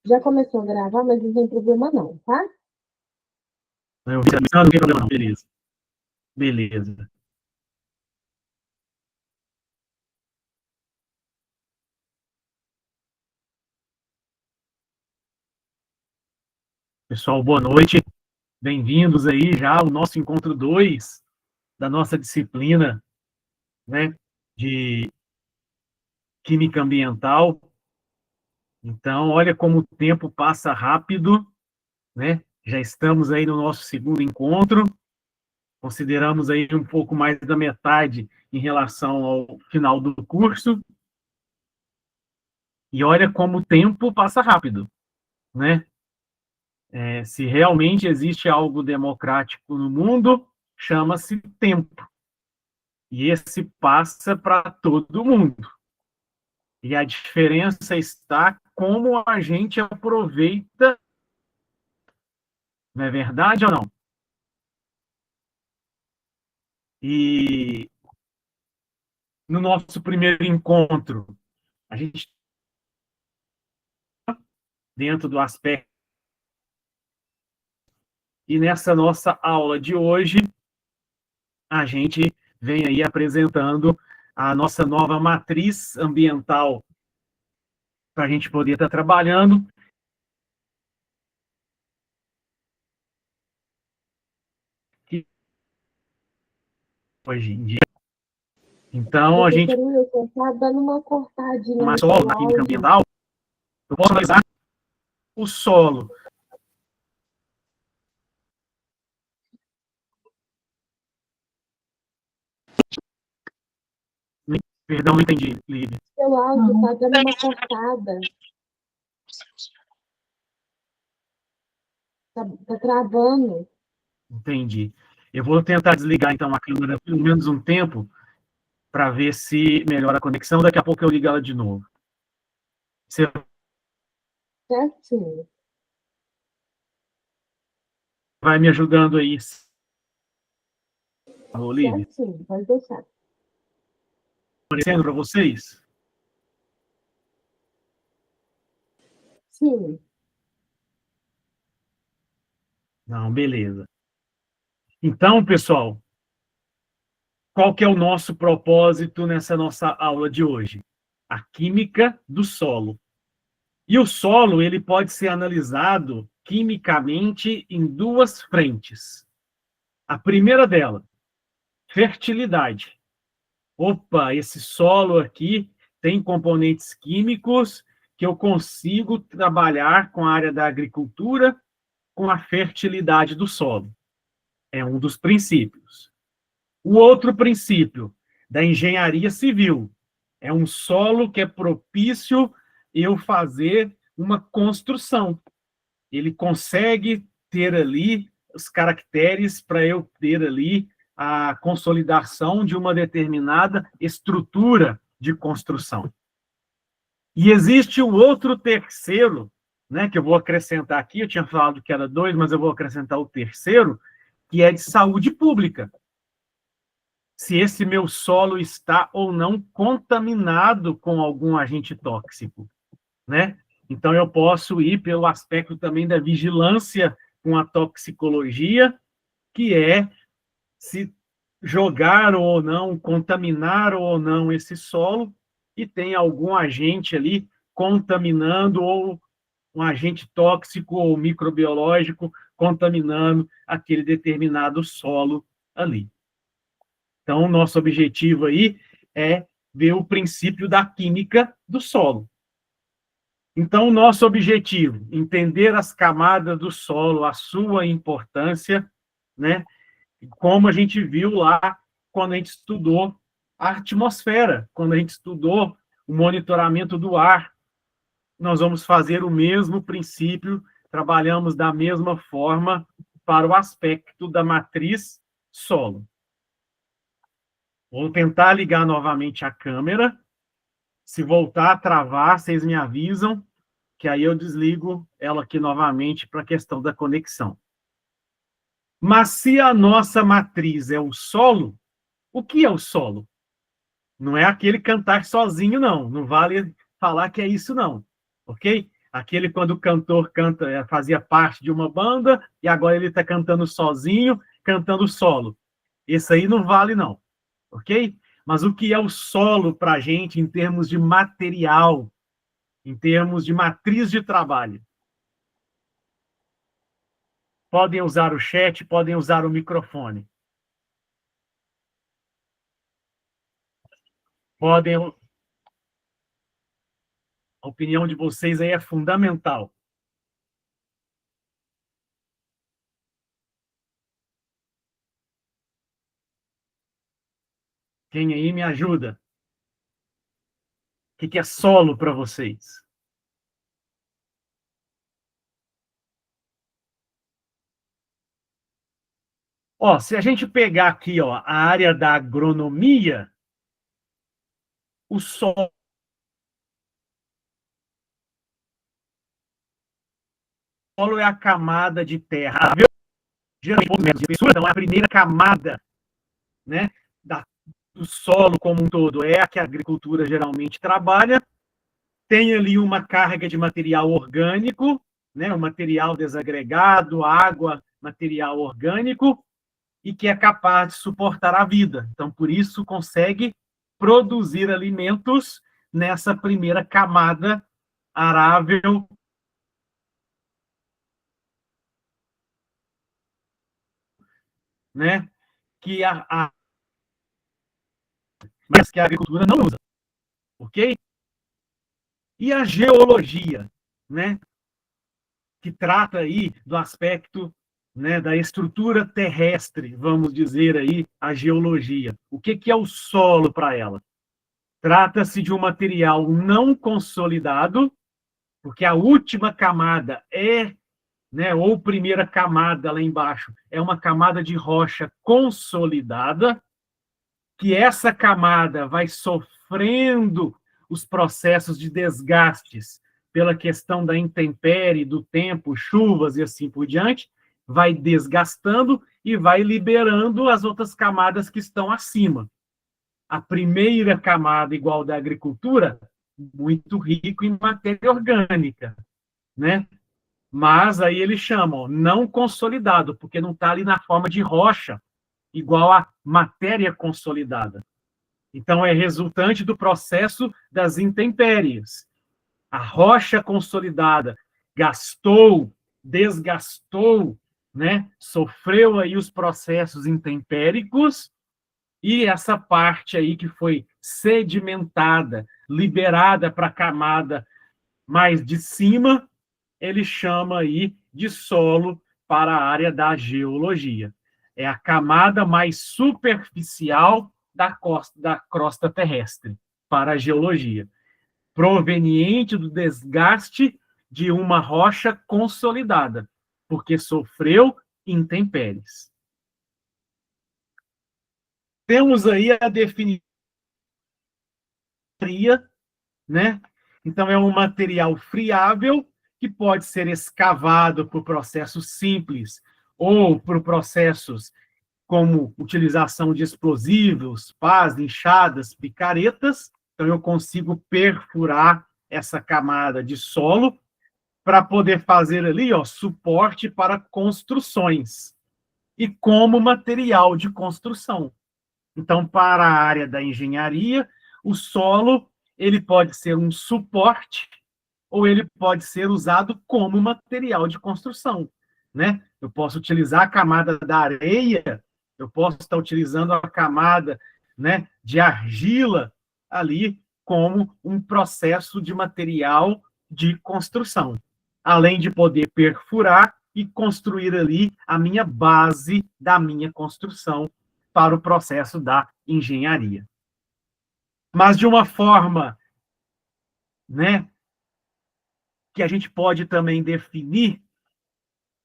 Já começou a gravar, mas não tem problema não, tá? Eu vi, não tem problema não, beleza. Beleza. Pessoal, boa noite. Bem-vindos aí já ao nosso encontro 2 da nossa disciplina, né, de Química Ambiental. Então, olha como o tempo passa rápido, né? Já estamos aí no nosso segundo encontro. Consideramos aí um pouco mais da metade em relação ao final do curso. E olha como o tempo passa rápido, né? Se realmente existe algo democrático no mundo, chama-se tempo. E esse passa para todo mundo. E a diferença está como a gente aproveita, não é verdade ou não? E no nosso primeiro encontro, a gente, dentro do aspecto, e nessa nossa aula de hoje, a gente vem aí apresentando a nossa nova matriz ambiental para a gente poder estar trabalhando. Que hoje em dia. Então, a gente, Professor Wilson, tá dando uma cortadinha uma no solo seu na química áudio. ambiental, eu posso analisar o solo. Perdão, não entendi, Lívia. Seu áudio tá dando uma cortada. Tá travando. Entendi. Eu vou tentar desligar, então, a câmera pelo menos um tempo, para ver se melhora a conexão. Daqui a pouco eu ligo ela de novo. Você Certinho. vai me ajudando aí, Lívia? Certinho, pode deixar. Aparecendo para vocês? Sim. Não, beleza. Então, pessoal, qual que é o nosso propósito nessa nossa aula de hoje? A química do solo. E o solo, ele pode ser analisado quimicamente em duas frentes. A primeira dela, fertilidade. Opa, esse solo aqui tem componentes químicos que eu consigo trabalhar com a área da agricultura, com a fertilidade do solo. É um dos princípios. O outro princípio, da engenharia civil, é um solo que é propício eu fazer uma construção. Ele consegue ter ali os caracteres para eu ter ali a consolidação de uma determinada estrutura de construção. E existe o outro terceiro, né, que eu vou acrescentar aqui, eu tinha falado que era 2, mas eu vou acrescentar o terceiro, que é de saúde pública. Se esse meu solo está ou não contaminado com algum agente tóxico, né? Então, eu posso ir pelo aspecto também da vigilância com a toxicologia, que é se jogar ou não, contaminar ou não esse solo, e tem algum agente ali contaminando, ou um agente tóxico ou microbiológico contaminando aquele determinado solo ali. Então, o nosso objetivo aí é ver o princípio da química do solo. Então, o nosso objetivo, entender as camadas do solo, a sua importância, né? Como a gente viu lá quando a gente estudou a atmosfera, quando a gente estudou o monitoramento do ar, nós vamos fazer o mesmo princípio, trabalhamos da mesma forma para o aspecto da matriz solo. Vou tentar ligar novamente a câmera. Se voltar a travar, vocês me avisam, que aí eu desligo ela aqui novamente para a questão da conexão. Mas se a nossa matriz é o solo, o que é o solo? Não é aquele cantar sozinho, não. Não vale falar que é isso, não. Ok? Aquele quando o cantor canta, fazia parte de uma banda e agora ele está cantando sozinho, cantando solo. Esse aí não vale, não. Ok? Mas o que é o solo para a gente em termos de material, em termos de matriz de trabalho? Podem usar o chat, podem usar o microfone. Podem. A opinião de vocês aí é fundamental. Quem aí me ajuda? O que é solo para vocês? Ó, se a gente pegar aqui, ó, a área da agronomia, o solo é a camada de terra. Geralmente, de espessura, então, é a primeira camada, né, do solo como um todo. É a que a agricultura geralmente trabalha. Tem ali uma carga de material orgânico, né, o material desagregado, água, material orgânico, e que é capaz de suportar a vida. Então, por isso, consegue produzir alimentos nessa primeira camada arável, né, que mas que a agricultura não usa, ok? E a geologia, né, que trata aí do aspecto, né, da estrutura terrestre, vamos dizer aí, a geologia. O que é o solo para ela? Trata-se de um material não consolidado, porque a última camada é, né, ou primeira camada lá embaixo, é uma camada de rocha consolidada, que essa camada vai sofrendo os processos de desgastes pela questão da intempérie, do tempo, chuvas e assim por diante, vai desgastando e vai liberando as outras camadas que estão acima. A primeira camada, igual da agricultura, muito rico em matéria orgânica, né? Mas aí eles chamam não consolidado, porque não está ali na forma de rocha, igual a matéria consolidada. Então, é resultante do processo das intempéries. A rocha consolidada gastou, desgastou, né? Sofreu aí os processos intempéricos e essa parte aí que foi sedimentada, liberada para a camada mais de cima, ele chama aí de solo para a área da geologia. É a camada mais superficial da crosta terrestre para a geologia, proveniente do desgaste de uma rocha consolidada, porque sofreu intempéries. Temos aí a definição, né? Então, é um material friável que pode ser escavado por processos simples ou por processos como utilização de explosivos, pás, inchadas, picaretas. Então, eu consigo perfurar essa camada de solo para poder fazer ali, ó, suporte para construções e como material de construção. Então, para a área da engenharia, o solo ele pode ser um suporte ou ele pode ser usado como material de construção, né? Eu posso utilizar a camada da areia, eu posso estar utilizando a camada, né, de argila ali como um processo de material de construção, além de poder perfurar e construir ali a minha base da minha construção para o processo da engenharia. Mas de uma forma, né, que a gente pode também definir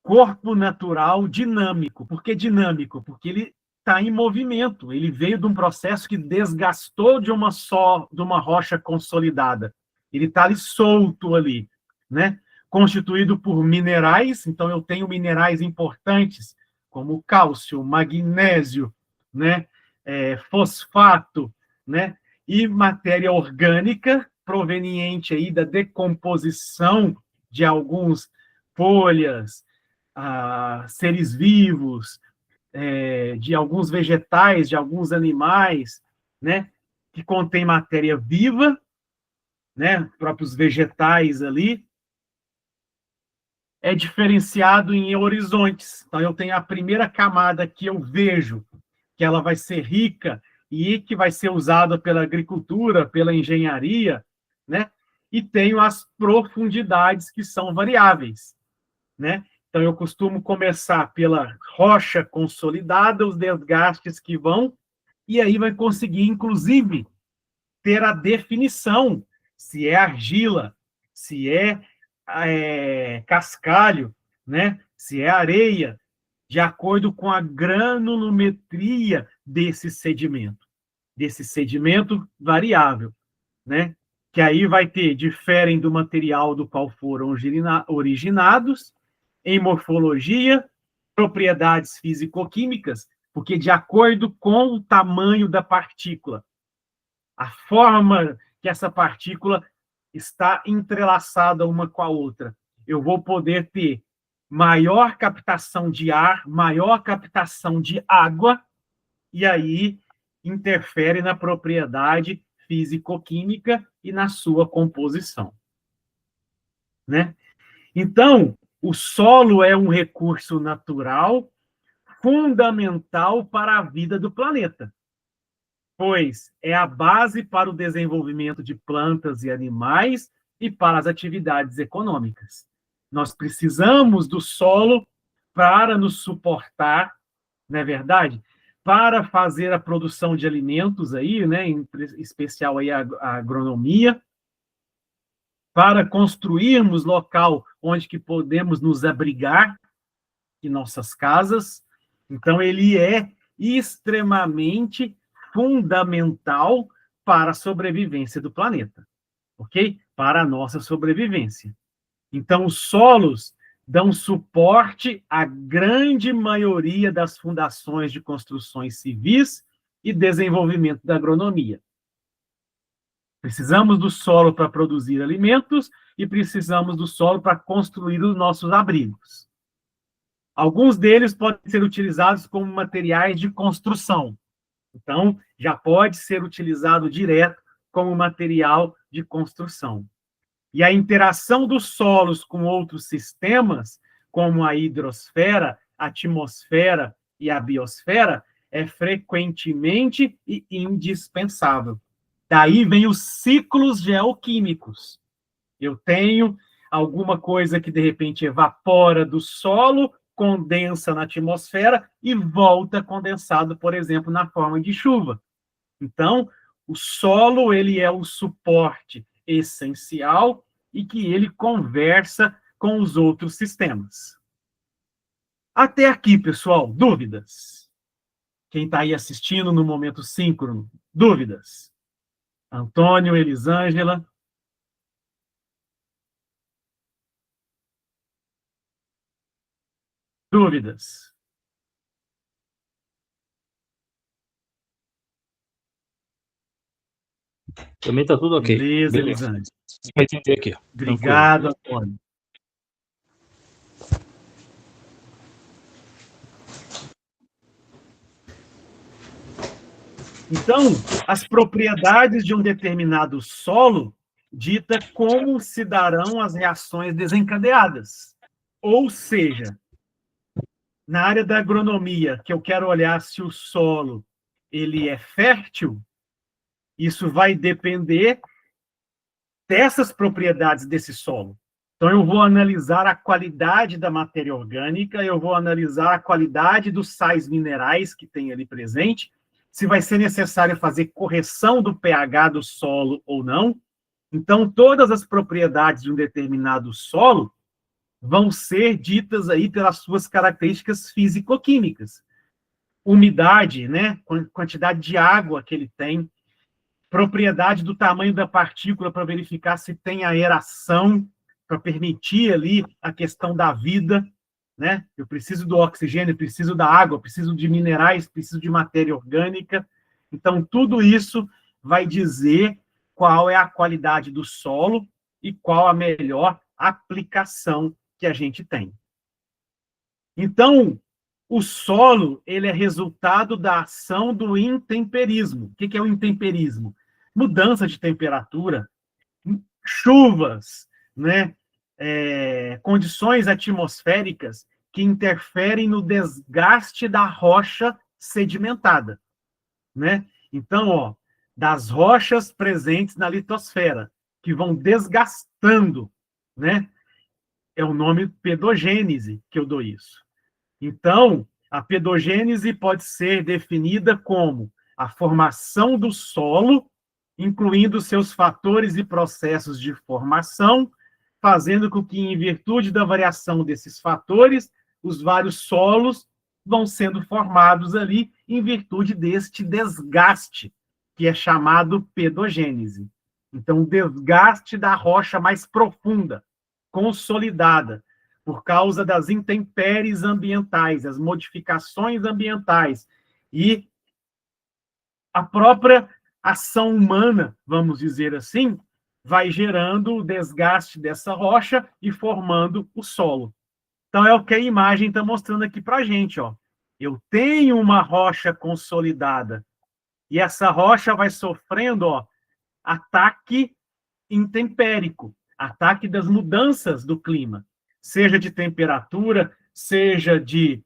corpo natural dinâmico. Por que dinâmico? Porque ele está em movimento. Ele veio de um processo que desgastou de uma rocha consolidada. Ele está ali solto ali, né? Constituído por minerais. Então eu tenho minerais importantes como cálcio, magnésio, né? Fosfato, né? E matéria orgânica proveniente aí da decomposição de alguns folhas, seres vivos, de alguns vegetais, de alguns animais, né, que contém matéria viva, né, próprios vegetais ali, é diferenciado em horizontes. Então, eu tenho a primeira camada que eu vejo, que ela vai ser rica e que vai ser usada pela agricultura, pela engenharia, né? E tenho as profundidades que são variáveis, né? Então, eu costumo começar pela rocha consolidada, os desgastes que vão, e aí vai conseguir, inclusive, ter a definição se é argila, se é cascalho, né? Se é areia, de acordo com a granulometria desse sedimento variável, né? Que aí vai ter, diferem do material do qual foram originados, em morfologia, propriedades físico-químicas, porque de acordo com o tamanho da partícula, a forma que essa partícula está entrelaçada uma com a outra, eu vou poder ter maior captação de ar, maior captação de água, e aí interfere na propriedade físico-química e na sua composição, né? Então, o solo é um recurso natural fundamental para a vida do planeta, pois é a base para o desenvolvimento de plantas e animais e para as atividades econômicas. Nós precisamos do solo para nos suportar, não é verdade? Para fazer a produção de alimentos aí, né, em especial aí a agronomia, para construirmos local onde que podemos nos abrigar em nossas casas. Então ele é extremamente fundamental para a sobrevivência do planeta, ok? Para a nossa sobrevivência. Então, os solos dão suporte à grande maioria das fundações de construções civis e desenvolvimento da agronomia. Precisamos do solo para produzir alimentos e precisamos do solo para construir os nossos abrigos. Alguns deles podem ser utilizados como materiais de construção. Então, já pode ser utilizado direto como material de construção. E a interação dos solos com outros sistemas, como a hidrosfera, a atmosfera e a biosfera, é frequentemente e indispensável. Daí vem os ciclos geoquímicos. Eu tenho alguma coisa que, de repente, evapora do solo, condensa na atmosfera e volta condensado, por exemplo, na forma de chuva. Então, o solo ele é o suporte essencial e que ele conversa com os outros sistemas. Até aqui, pessoal, dúvidas? Quem está aí assistindo no momento síncrono, dúvidas? Antônio, Elisângela? Dúvidas? Também está tudo ok. Beleza, Elisângela. Vai entender aqui. Obrigado, Antônio. Então, as propriedades de um determinado solo dita como se darão as reações desencadeadas. Ou seja, na área da agronomia, que eu quero olhar se o solo ele é fértil, isso vai depender dessas propriedades desse solo. Então, eu vou analisar a qualidade da matéria orgânica, eu vou analisar a qualidade dos sais minerais que tem ali presente, se vai ser necessário fazer correção do pH do solo ou não. Então, todas as propriedades de um determinado solo vão ser ditas aí pelas suas características físico-químicas. Umidade, né? Quantidade de água que ele tem, propriedade do tamanho da partícula para verificar se tem aeração, para permitir ali a questão da vida, né? Eu preciso do oxigênio, preciso da água, preciso de minerais, preciso de matéria orgânica. Então, tudo isso vai dizer qual é a qualidade do solo e qual a melhor aplicação que a gente tem. Então, o solo, ele é resultado da ação do intemperismo. O que é o intemperismo? Mudança de temperatura, chuvas, né? Condições atmosféricas que interferem no desgaste da rocha sedimentada, né? Então, ó, das rochas presentes na litosfera, que vão desgastando, né? É o nome pedogênese que eu dou isso. Então, a pedogênese pode ser definida como a formação do solo, incluindo seus fatores e processos de formação, fazendo com que, em virtude da variação desses fatores, os vários solos vão sendo formados ali em virtude deste desgaste, que é chamado pedogênese. Então, o desgaste da rocha mais profunda, consolidada, por causa das intempéries ambientais, as modificações ambientais e a própria ação humana, vamos dizer assim, vai gerando o desgaste dessa rocha e formando o solo. Então, é o que a imagem está mostrando aqui para a gente. Ó. Eu tenho uma rocha consolidada e essa rocha vai sofrendo ataque intempérico, ataque das mudanças do clima, seja de temperatura, seja de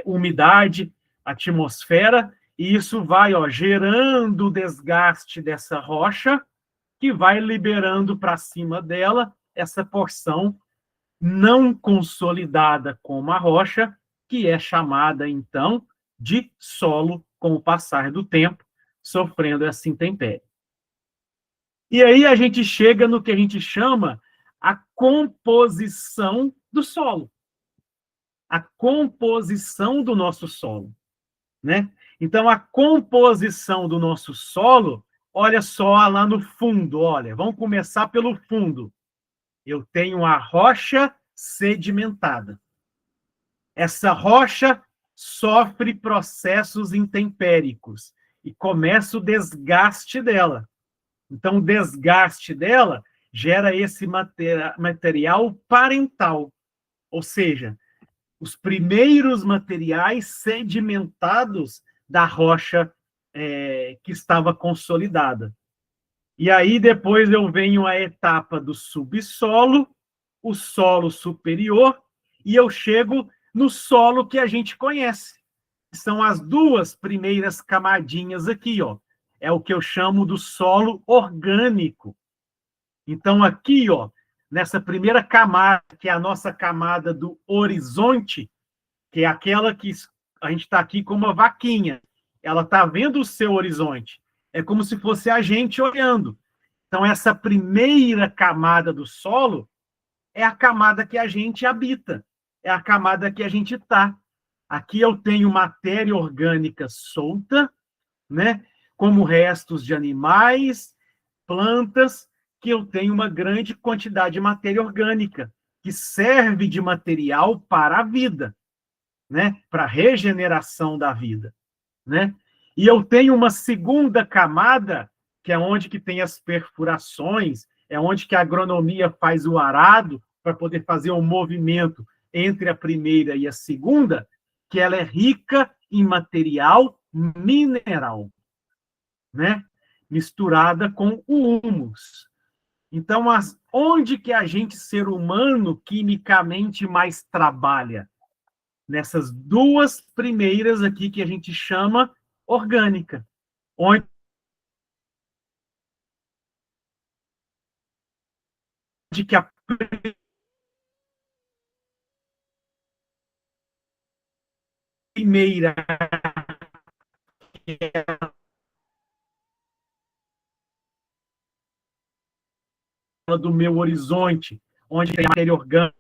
umidade, atmosfera, e isso vai gerando o desgaste dessa rocha, que vai liberando para cima dela essa porção não consolidada como a rocha, que é chamada, então, de solo com o passar do tempo, sofrendo essa intempérie. E aí a gente chega no que a gente chama a composição do solo. A composição do nosso solo, né? Então, a composição do nosso solo, olha só lá no fundo, olha, vamos começar pelo fundo. Eu tenho a rocha sedimentada. Essa rocha sofre processos intempéricos e começa o desgaste dela. Então, o desgaste dela gera esse material parental, ou seja, os primeiros materiais sedimentados da rocha que estava consolidada. E aí, depois eu venho à etapa do subsolo, o solo superior, e eu chego no solo que a gente conhece. São as duas primeiras camadinhas aqui, ó. É o que eu chamo do solo orgânico. Então, aqui, ó, nessa primeira camada, que é a nossa camada do horizonte, que é aquela que a gente está aqui como uma vaquinha. Ela está vendo o seu horizonte. É como se fosse a gente olhando. Então, essa primeira camada do solo é a camada que a gente habita. É a camada que a gente está. Aqui eu tenho matéria orgânica solta, né? Como restos de animais, plantas, que eu tenho uma grande quantidade de matéria orgânica, que serve de material para a vida, né? Para a regeneração da vida, né? E eu tenho uma segunda camada, que é onde que tem as perfurações, é onde que a agronomia faz o arado para poder fazer um movimento entre a primeira e a segunda, que ela é rica em material mineral, né? Misturada com o humus. Então, onde que a gente, ser humano, quimicamente mais trabalha? Nessas duas primeiras aqui que a gente chama orgânica, onde que a primeira do meu horizonte, onde tem matéria orgânica,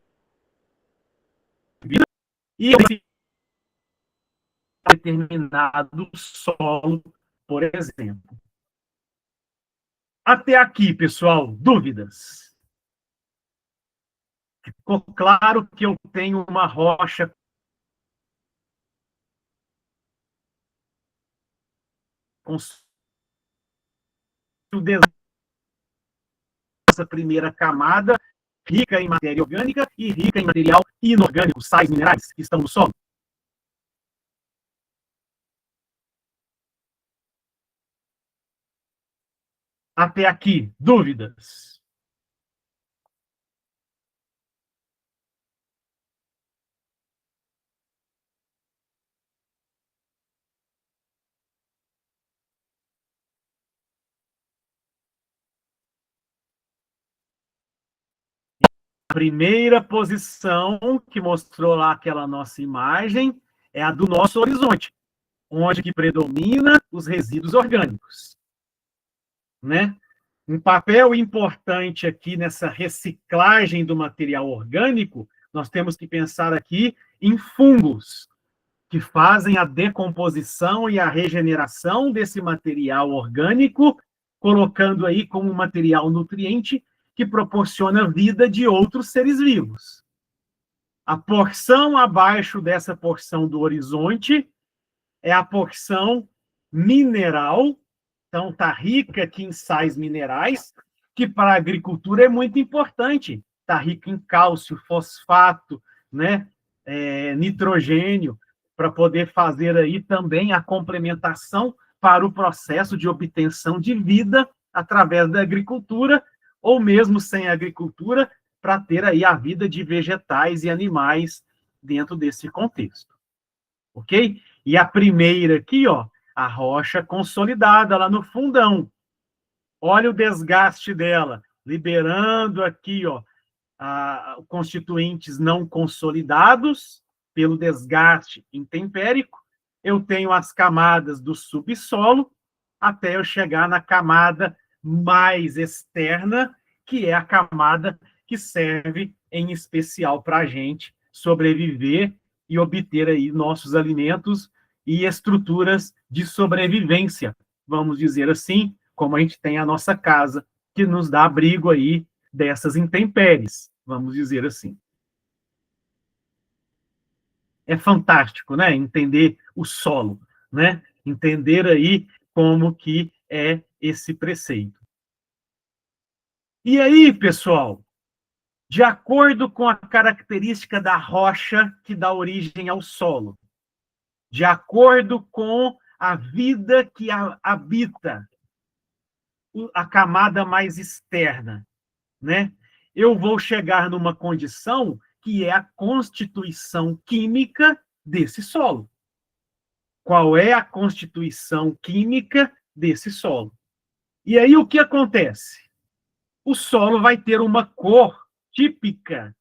e esse determinado solo, por exemplo. Até aqui, pessoal, dúvidas? Ficou claro que eu tenho uma rocha com o nossa primeira camada, rica em matéria orgânica e rica em material inorgânico, sais minerais que estão no solo? Até aqui, dúvidas? A primeira posição que mostrou lá aquela nossa imagem é a do nosso horizonte, onde que predomina os resíduos orgânicos, né? Um papel importante aqui nessa reciclagem do material orgânico, nós temos que pensar aqui em fungos, que fazem a decomposição e a regeneração desse material orgânico, colocando aí como material nutriente que proporciona vida de outros seres vivos. A porção abaixo dessa porção do horizonte é a porção mineral, então está rica aqui em sais minerais, que para a agricultura é muito importante. Está rica em cálcio, fosfato, né? Nitrogênio, para poder fazer aí também a complementação para o processo de obtenção de vida através da agricultura, ou mesmo sem agricultura, para ter aí a vida de vegetais e animais dentro desse contexto. Ok? E a primeira aqui, ó, a rocha consolidada lá no fundão. Olha o desgaste dela, liberando aqui, ó, constituintes não consolidados pelo desgaste intempérico. Eu tenho as camadas do subsolo até eu chegar na camada mais externa, que é a camada que serve em especial para a gente sobreviver e obter aí nossos alimentos e estruturas de sobrevivência, vamos dizer assim, como a gente tem a nossa casa, que nos dá abrigo aí dessas intempéries, vamos dizer assim. É fantástico, né? Entender o solo, né? Entender aí como que é esse preceito. E aí, pessoal, de acordo com a característica da rocha que dá origem ao solo, de acordo com a vida que habita a camada mais externa, né? Eu vou chegar numa condição que é a constituição química desse solo. Qual é a constituição química desse solo? E aí o que acontece? O solo vai ter uma cor típica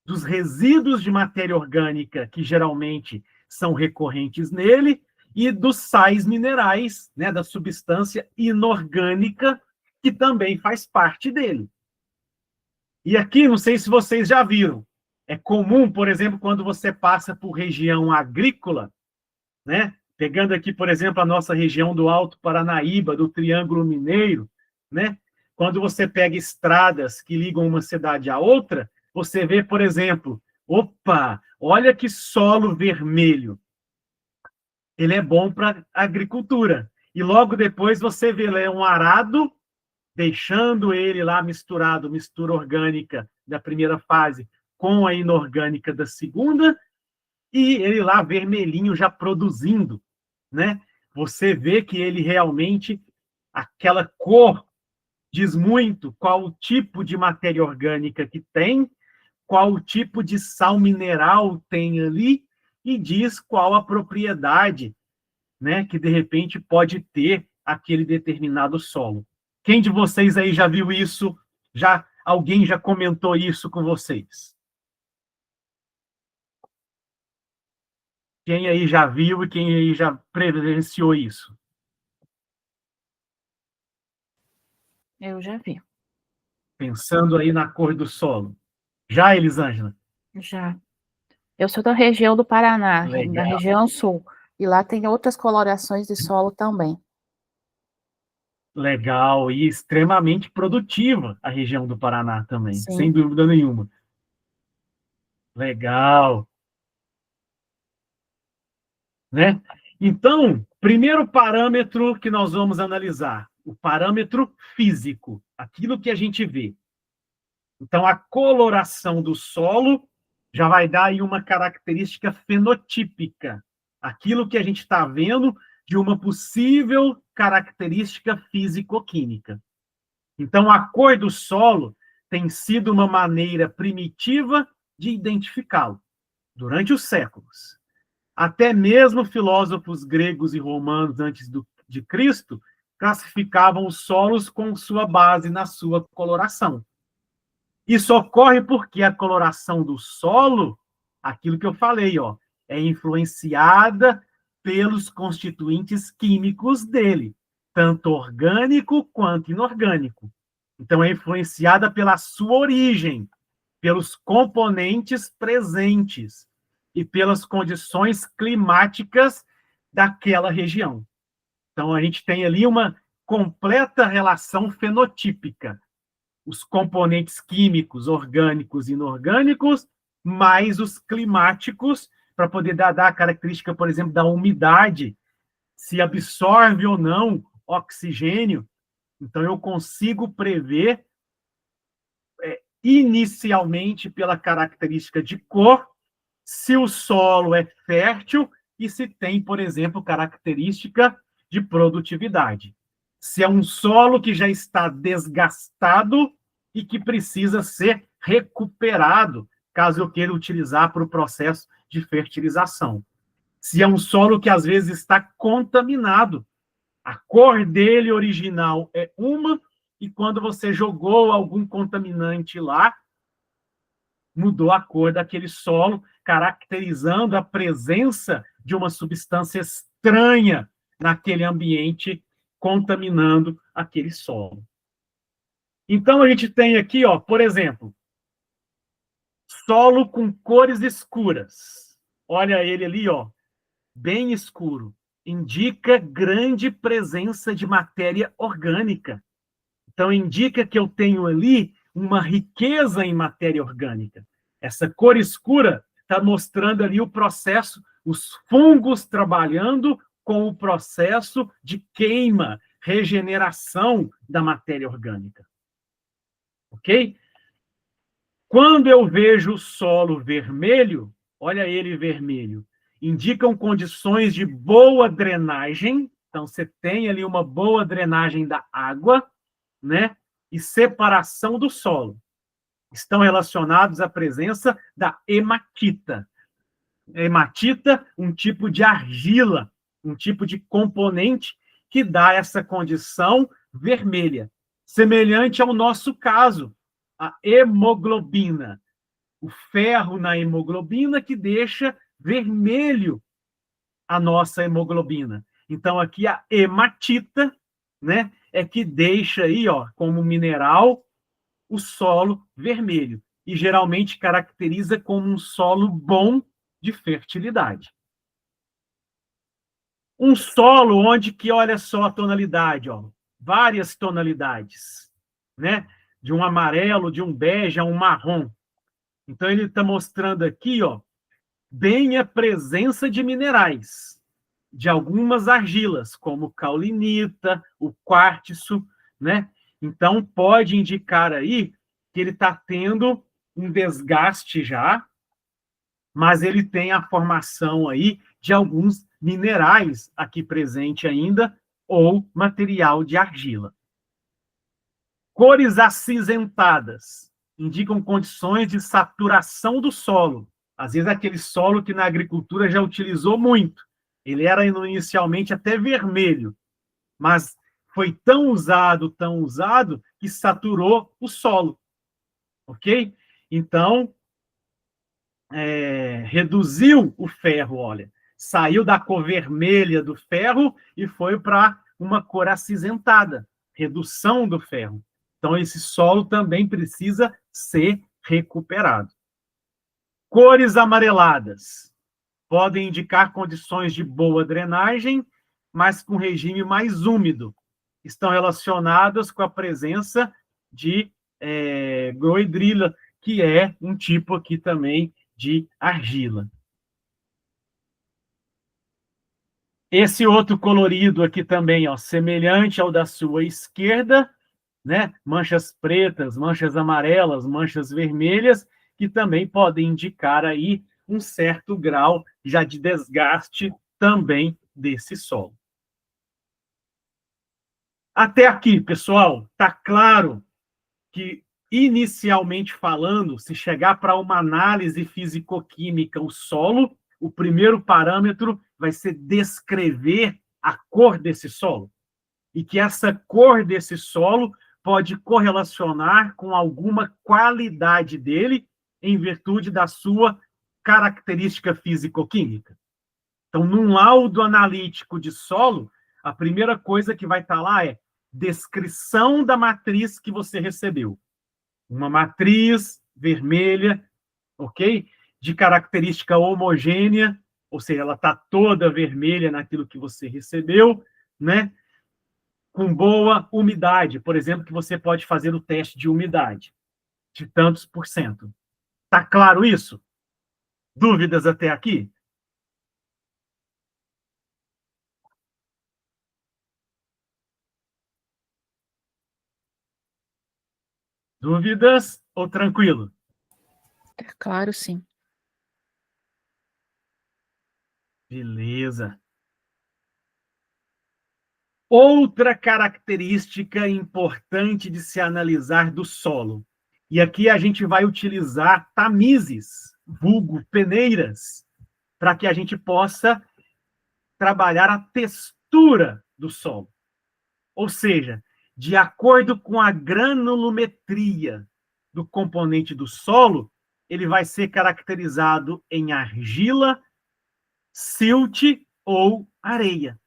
dos resíduos de matéria orgânica que geralmente são recorrentes nele e dos sais minerais, né, da substância inorgânica que também faz parte dele. E aqui, não sei se vocês já viram, é comum, por exemplo, quando você passa por região agrícola, né? Pegando aqui, por exemplo, a nossa região do Alto Paranaíba, do Triângulo Mineiro, né? Quando você pega estradas que ligam uma cidade à outra, você vê, por exemplo, opa, olha que solo vermelho. Ele é bom para agricultura. E logo depois você vê um arado, deixando ele lá misturado, mistura orgânica da primeira fase com a inorgânica da segunda, e ele lá vermelhinho já produzindo, né? Você vê que ele realmente, aquela cor diz muito qual o tipo de matéria orgânica que tem, qual o tipo de sal mineral tem ali, e diz qual a propriedade, né, que de repente pode ter aquele determinado solo. Quem de vocês aí já viu isso? Alguém já comentou isso com vocês? Quem aí já viu e quem aí já presenciou isso? Eu já vi. Pensando aí na cor do solo. Já, Elisângela? Já. Eu sou da região do Paraná, Legal. da região sul. E lá tem outras colorações de solo também. Legal, e extremamente produtiva a região do Paraná também, Sim. sem dúvida nenhuma. Legal. Né? Então, primeiro parâmetro que nós vamos analisar, o parâmetro físico, aquilo que a gente vê. Então, a coloração do solo já vai dar aí uma característica fenotípica, aquilo que a gente está vendo de uma possível característica físico-química. Então, a cor do solo tem sido uma maneira primitiva de identificá-lo durante os séculos. Até mesmo filósofos gregos e romanos antes de Cristo classificavam os solos com sua base na sua coloração. Isso ocorre porque a coloração do solo, aquilo que eu falei, ó, é influenciada pelos constituintes químicos dele, tanto orgânico quanto inorgânico. Então, é influenciada pela sua origem, pelos componentes presentes e pelas condições climáticas daquela região. Então, a gente tem ali uma completa relação fenotípica. Os componentes químicos, orgânicos e inorgânicos, mais os climáticos, para poder dar a característica, por exemplo, da umidade, se absorve ou não oxigênio. Então, eu consigo prever, inicialmente, pela característica de cor, se o solo é fértil e se tem, por exemplo, característica de produtividade. Se é um solo que já está desgastado e que precisa ser recuperado, caso eu queira utilizar para o processo de fertilização. Se é um solo que, às vezes, está contaminado, a cor dele original é uma, e quando você jogou algum contaminante lá, mudou a cor daquele solo, caracterizando a presença de uma substância estranha naquele ambiente, contaminando aquele solo. Então, a gente tem aqui, ó, por exemplo, solo com cores escuras. Olha ele ali, ó, bem escuro. Indica grande presença de matéria orgânica. Então, indica que eu tenho ali uma riqueza em matéria orgânica. Essa cor escura está mostrando ali o processo, os fungos trabalhando com o processo de queima, regeneração da matéria orgânica. Ok? Quando eu vejo o solo vermelho, olha ele vermelho, indicam condições de boa drenagem. Então, você tem ali uma boa drenagem da água, né? E separação do solo. Estão relacionados à presença da hematita. Hematita, um tipo de argila, um tipo de componente que dá essa condição vermelha, semelhante ao nosso caso, a hemoglobina. O ferro na hemoglobina que deixa vermelho a nossa hemoglobina. Então, aqui a hematita, né, é que deixa aí, ó, como mineral, o solo vermelho. E geralmente caracteriza como um solo bom de fertilidade. Um solo onde que, olha só a tonalidade, ó, várias tonalidades, né? De um amarelo, de um bege a um marrom. Então, ele está mostrando aqui, ó, bem a presença de minerais, de algumas argilas, como caulinita, o quartzo, né? Então, pode indicar aí que ele está tendo um desgaste já, mas ele tem a formação aí de alguns minerais aqui presente ainda, ou material de argila. Cores acinzentadas indicam condições de saturação do solo. Às vezes, aquele solo que na agricultura já utilizou muito. Ele era inicialmente até vermelho, mas foi tão usado, que saturou o solo. Ok? Então, reduziu o ferro, olha. Saiu da cor vermelha do ferro e foi para uma cor acinzentada. Redução do ferro. Então, esse solo também precisa ser recuperado. Cores amareladas podem indicar condições de boa drenagem, mas com regime mais úmido. Estão relacionadas com a presença de goidrila, que é um tipo aqui também de argila. Esse outro colorido aqui também, ó, semelhante ao da sua esquerda, né? Manchas pretas, manchas amarelas, manchas vermelhas, que também podem indicar aí um certo grau já de desgaste também desse solo. Até aqui, pessoal, está claro que, inicialmente falando, se chegar para uma análise físico-química o solo, o primeiro parâmetro vai ser descrever a cor desse solo. E que essa cor desse solo pode correlacionar com alguma qualidade dele em virtude da sua característica físico-química. Então, num laudo analítico de solo, a primeira coisa que vai estar lá é descrição da matriz que você recebeu. Uma matriz vermelha, ok? De característica homogênea, ou seja, ela está toda vermelha naquilo que você recebeu, né? Com boa umidade, por exemplo, que você pode fazer o teste de umidade, de tantos por cento. Está claro isso? Dúvidas até aqui? Dúvidas ou tranquilo? É claro, sim. Beleza. Outra característica importante de se analisar do solo. E aqui a gente vai utilizar tamizes, vulgo peneiras, para que a gente possa trabalhar a textura do solo. Ou seja, de acordo com a granulometria do componente do solo, ele vai ser caracterizado em argila, silt ou areia.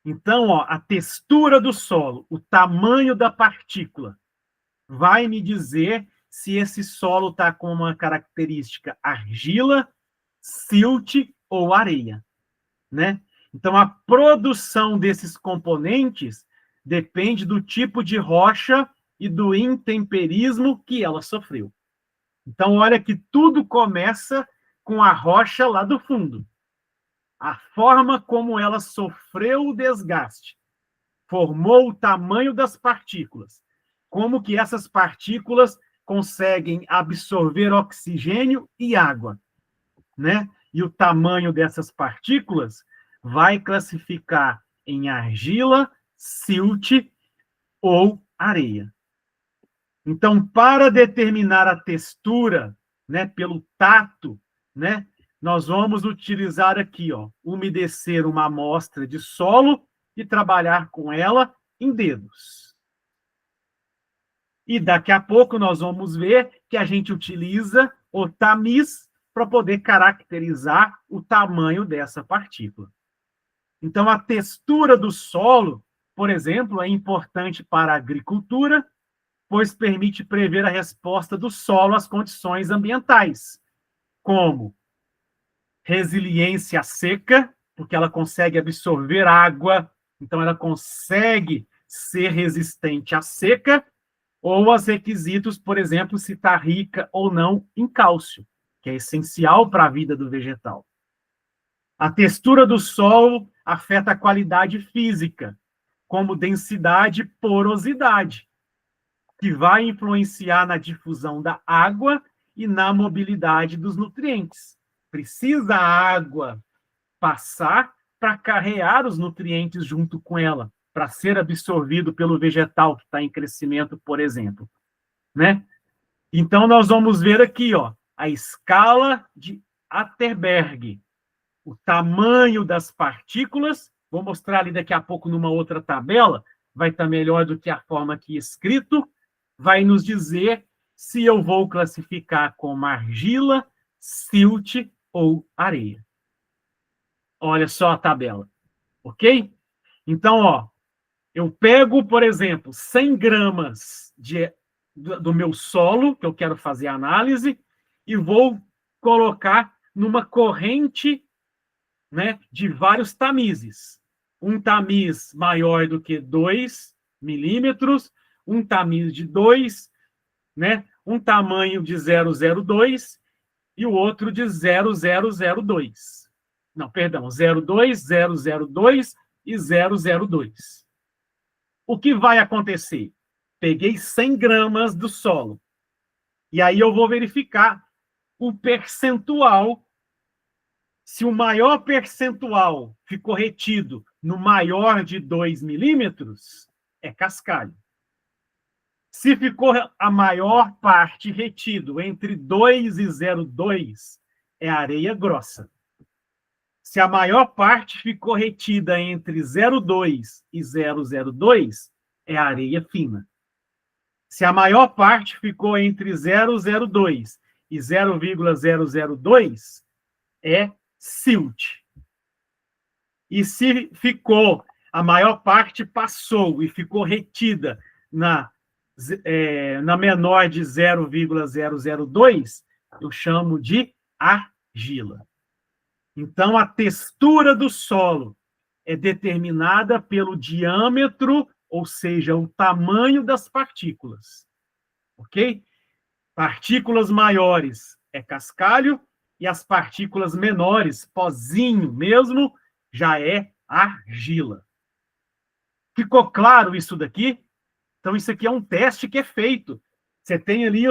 Então, ó, a textura do solo, o tamanho da partícula, vai me dizer se esse solo está com uma característica argila, silt ou areia, né? Então, a produção desses componentes depende do tipo de rocha e do intemperismo que ela sofreu. Então, olha que tudo começa com a rocha lá do fundo. A forma como ela sofreu o desgaste, formou o tamanho das partículas, como que essas partículas conseguem absorver oxigênio e água, né? E o tamanho dessas partículas vai classificar em argila, silt ou areia. Então, para determinar a textura, né, pelo tato, né, nós vamos utilizar aqui, ó, umedecer uma amostra de solo e trabalhar com ela em dedos. E daqui a pouco nós vamos ver que a gente utiliza o tamiz para poder caracterizar o tamanho dessa partícula. Então, a textura do solo, por exemplo, é importante para a agricultura, pois permite prever a resposta do solo às condições ambientais, como resiliência à seca, porque ela consegue absorver água, então ela consegue ser resistente à seca, ou aos requisitos, por exemplo, se está rica ou não em cálcio, que é essencial para a vida do vegetal. A textura do solo afeta a qualidade física, como densidade e porosidade, que vai influenciar na difusão da água e na mobilidade dos nutrientes. Precisa a água passar para carregar os nutrientes junto com ela, para ser absorvido pelo vegetal que está em crescimento, por exemplo, né? Então, nós vamos ver aqui, ó, a escala de Atterberg, o tamanho das partículas. Vou mostrar ali daqui a pouco numa outra tabela, vai estar melhor do que a forma aqui escrito, vai nos dizer se eu vou classificar como argila, silt ou areia. Olha só a tabela, ok? Então, ó, eu pego, por exemplo, 100 gramas do meu solo, que eu quero fazer a análise, e vou colocar numa corrente, né, de vários tamizes. Um tamiz maior do que 2 milímetros, um tamiz de 2, né, um tamanho de 0,02 e o outro de 0,002. Não, perdão, 0,2, 0,02 e 0,02. O que vai acontecer? Peguei 100 gramas do solo. E aí eu vou verificar o percentual. Se o maior percentual ficou retido no maior de 2 milímetros, é cascalho. Se ficou a maior parte retido entre 2 e 0,2, é areia grossa. Se a maior parte ficou retida entre 0,2 e 0,02, é areia fina. Se a maior parte ficou entre 0,02 e 0,002, é silt. E se ficou, a maior parte passou e ficou retida na menor de 0,002, eu chamo de argila. Então, a textura do solo é determinada pelo diâmetro, ou seja, o tamanho das partículas. Ok? Partículas maiores é cascalho, e as partículas menores, pozinho mesmo, já é argila. Ficou claro isso daqui? Então, isso aqui é um teste que é feito. Você tem ali,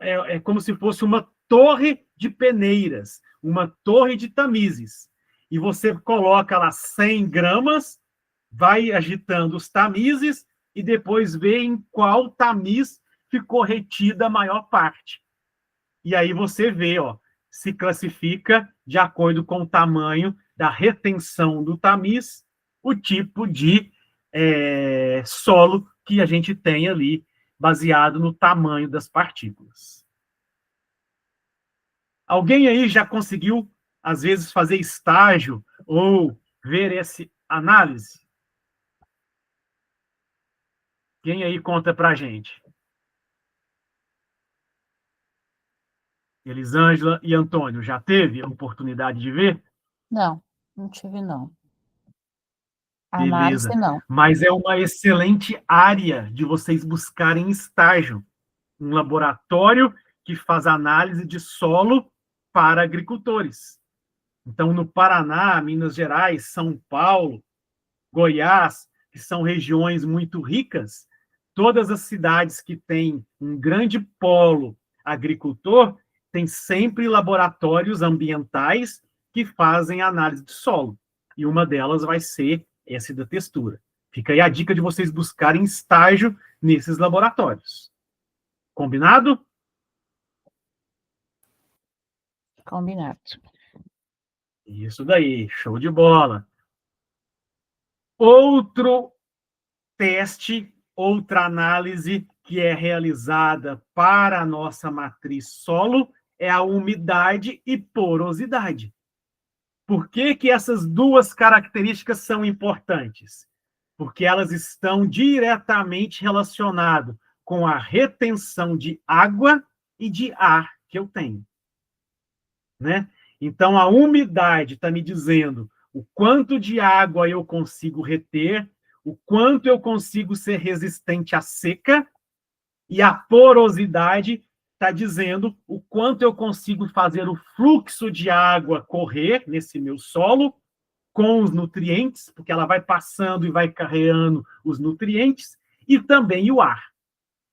é como se fosse uma torre de peneiras, uma torre de tamizes. E você coloca lá 100 gramas, vai agitando os tamizes e depois vê em qual tamiz ficou retida a maior parte. E aí você vê, ó, se classifica de acordo com o tamanho da retenção do tamiz, o tipo de solo que a gente tem ali, baseado no tamanho das partículas. Alguém aí já conseguiu, às vezes, fazer estágio ou ver essa análise? Quem aí conta pra gente? Elisângela e Antônio, já teve a oportunidade de ver? Não, não tive, não. Beleza. Análise, não. Mas é uma excelente área de vocês buscarem estágio. Um laboratório que faz análise de solo para agricultores. Então, no Paraná, Minas Gerais, São Paulo, Goiás, que são regiões muito ricas, todas as cidades que têm um grande polo agricultor têm sempre laboratórios ambientais que fazem análise de solo. E uma delas vai ser essa da textura. Fica aí a dica de vocês buscarem estágio nesses laboratórios. Combinado? Combinado. Isso daí, show de bola. Outro teste, outra análise que é realizada para a nossa matriz solo é a umidade e porosidade. Por que que essas duas características são importantes? Porque elas estão diretamente relacionadas com a retenção de água e de ar que eu tenho. Né? Então, a umidade está me dizendo o quanto de água eu consigo reter, o quanto eu consigo ser resistente à seca, e a porosidade está dizendo o quanto eu consigo fazer o fluxo de água correr nesse meu solo com os nutrientes, porque ela vai passando e vai carregando os nutrientes, e também o ar.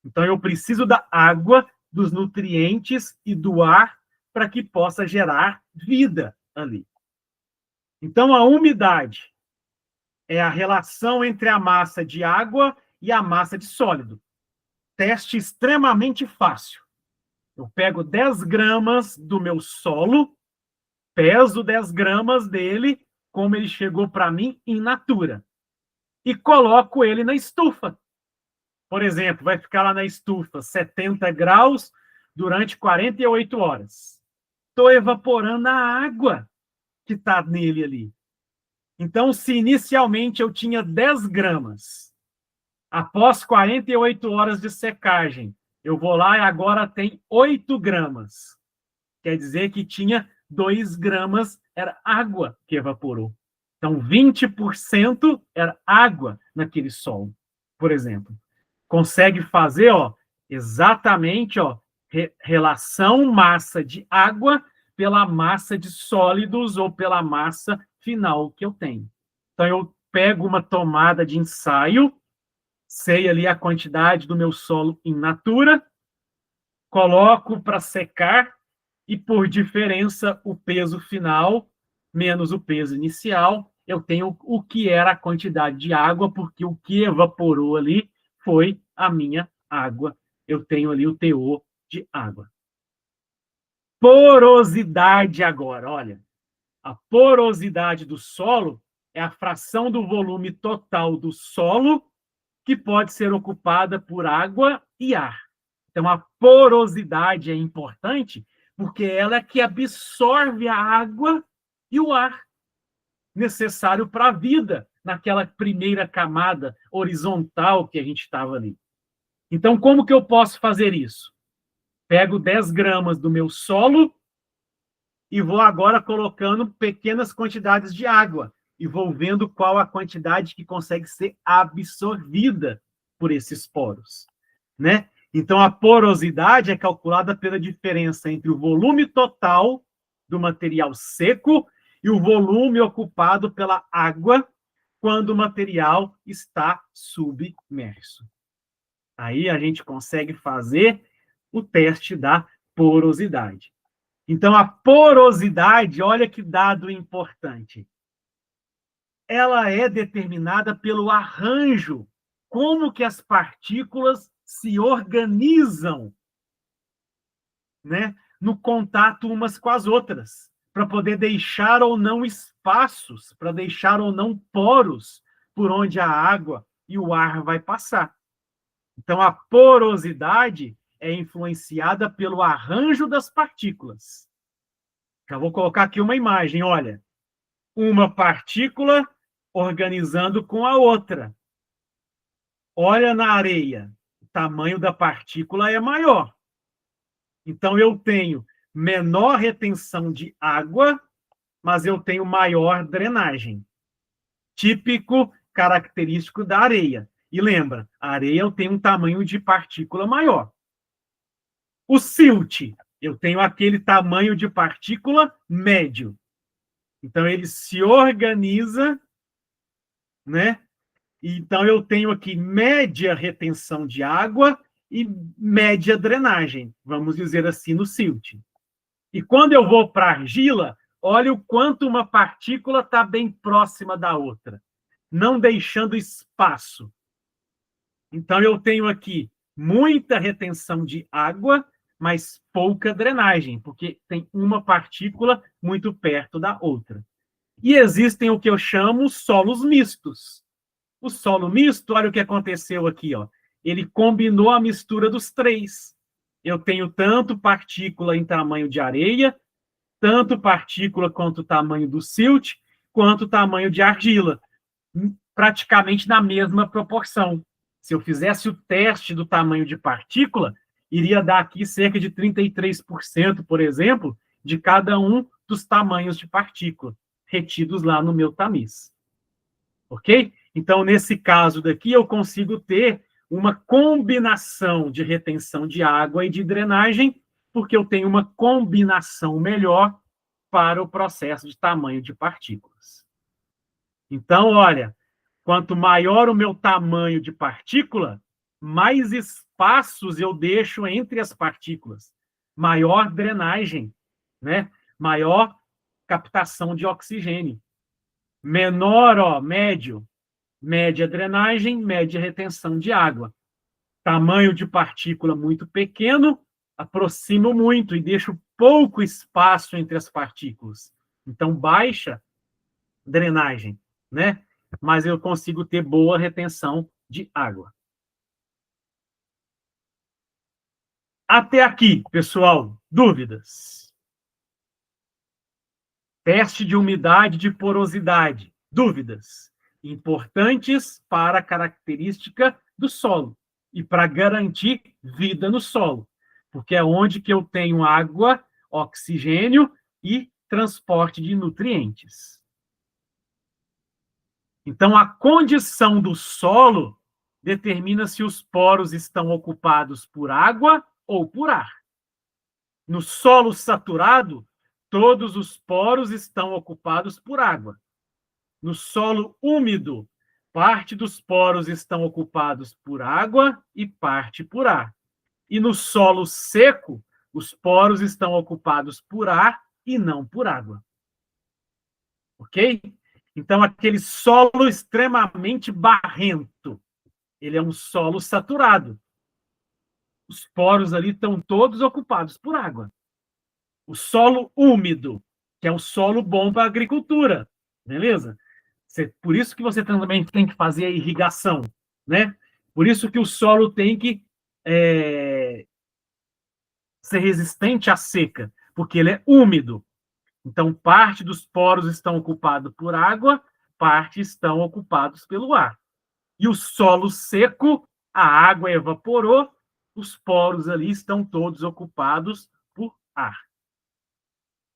Então, eu preciso da água, dos nutrientes e do ar para que possa gerar vida ali. Então, a umidade é a relação entre a massa de água e a massa de sólido. Teste extremamente fácil. Eu pego 10 gramas do meu solo, peso 10 gramas dele, como ele chegou para mim in natura, e coloco ele na estufa. Por exemplo, vai ficar lá na estufa 70 graus durante 48 horas. Estou evaporando a água que está nele ali. Então, se inicialmente eu tinha 10 gramas, após 48 horas de secagem, eu vou lá e agora tem 8 gramas. Quer dizer que tinha 2 gramas, era água que evaporou. Então, 20% era água naquele solo, por exemplo. Consegue fazer, ó, exatamente, ó, relação massa de água pela massa de sólidos ou pela massa final que eu tenho. Então, eu pego uma tomada de ensaio, sei ali a quantidade do meu solo in natura, coloco para secar e, por diferença, o peso final menos o peso inicial, eu tenho o que era a quantidade de água, porque o que evaporou ali foi a minha água. Eu tenho ali o teor de água. Porosidade agora, olha. A porosidade do solo é a fração do volume total do solo que pode ser ocupada por água e ar. Então, a porosidade é importante porque ela é que absorve a água e o ar necessário para a vida naquela primeira camada horizontal que a gente estava ali. Então, como que eu posso fazer isso? Pego 10 gramas do meu solo e vou agora colocando pequenas quantidades de água e vou vendo qual a quantidade que consegue ser absorvida por esses poros, né? Então, a porosidade é calculada pela diferença entre o volume total do material seco e o volume ocupado pela água quando o material está submerso. Aí a gente consegue fazer o teste da porosidade. Então, a porosidade, olha que dado importante. Ela é determinada pelo arranjo, como que as partículas se organizam, né, no contato umas com as outras, para poder deixar ou não espaços, para deixar ou não poros por onde a água e o ar vai passar. Então, a porosidade é influenciada pelo arranjo das partículas. Já vou colocar aqui uma imagem, olha. Uma partícula organizando com a outra. Olha na areia, o tamanho da partícula é maior. Então, eu tenho menor retenção de água, mas eu tenho maior drenagem. Típico, característico da areia. E lembra, a areia eu tenho um tamanho de partícula maior. O silt, eu tenho aquele tamanho de partícula médio. Então, ele se organiza, né? Então, eu tenho aqui média retenção de água e média drenagem, vamos dizer assim, no silt. E quando eu vou para a argila, olha o quanto uma partícula está bem próxima da outra, não deixando espaço. Então, eu tenho aqui muita retenção de água, mas pouca drenagem, porque tem uma partícula muito perto da outra. E existem o que eu chamo solos mistos. O solo misto, olha o que aconteceu aqui, ó. Ele combinou a mistura dos três. Eu tenho tanto partícula em tamanho de areia, tanto partícula quanto o tamanho do silt, quanto o tamanho de argila, praticamente na mesma proporção. Se eu fizesse o teste do tamanho de partícula, iria dar aqui cerca de 33%, por exemplo, de cada um dos tamanhos de partícula retidos lá no meu tamiz. Ok? Então, nesse caso daqui, eu consigo ter uma combinação de retenção de água e de drenagem, porque eu tenho uma combinação melhor para o processo de tamanho de partículas. Então, olha, quanto maior o meu tamanho de partícula, mais espaços eu deixo entre as partículas, maior drenagem, né? Maior captação de oxigênio. Menor, ó, médio, média drenagem, média retenção de água. Tamanho de partícula muito pequeno, aproximo muito e deixo pouco espaço entre as partículas. Então, baixa drenagem, né? Mas eu consigo ter boa retenção de água. Até aqui, pessoal, dúvidas? Teste de umidade de porosidade. Dúvidas? Importantes para a característica do solo e para garantir vida no solo, porque é onde que eu tenho água, oxigênio e transporte de nutrientes. Então, a condição do solo determina se os poros estão ocupados por água ou por ar. No solo saturado, todos os poros estão ocupados por água. No solo úmido, parte dos poros estão ocupados por água e parte por ar. E no solo seco, os poros estão ocupados por ar e não por água. Ok? Então, aquele solo extremamente barrento, ele é um solo saturado. Os poros ali estão todos ocupados por água. O solo úmido, que é o solo bom para a agricultura, beleza? Por isso que você também tem que fazer a irrigação, né? Por isso que o solo tem que ser resistente à seca, porque ele é úmido. Então, parte dos poros estão ocupados por água, parte estão ocupados pelo ar. E o solo seco, a água evaporou, os poros ali estão todos ocupados por ar.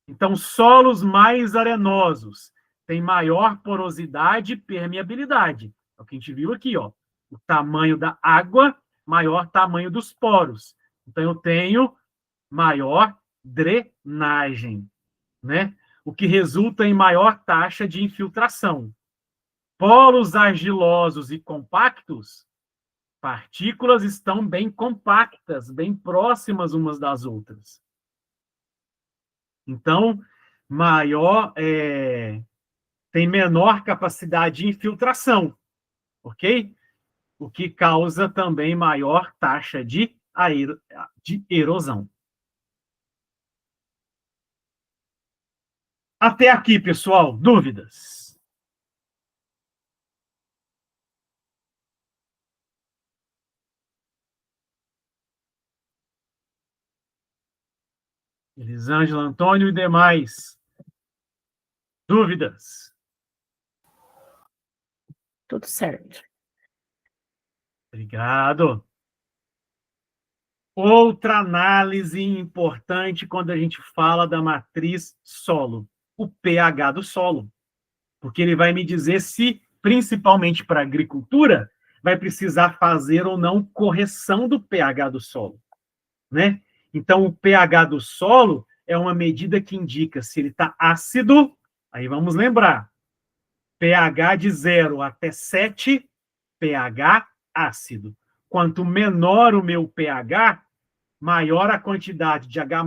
Então, solos mais arenosos têm maior porosidade e permeabilidade. É o que a gente viu aqui, ó. O tamanho da água, maior tamanho dos poros. Então, eu tenho maior drenagem, né? O que resulta em maior taxa de infiltração. Polos argilosos e compactos, partículas estão bem compactas, bem próximas umas das outras. Então, tem menor capacidade de infiltração, ok? O que causa também maior taxa de erosão. Até aqui, pessoal, dúvidas? Elisângela, Antônio e demais. Dúvidas? Tudo certo. Obrigado. Outra análise importante quando a gente fala da matriz solo, o pH do solo. Porque ele vai me dizer se, principalmente para a agricultura, vai precisar fazer ou não correção do pH do solo, né? Então, o pH do solo é uma medida que indica se ele está ácido, aí vamos lembrar, pH de 0 até 7, pH ácido. Quanto menor o meu pH, maior a quantidade de H+,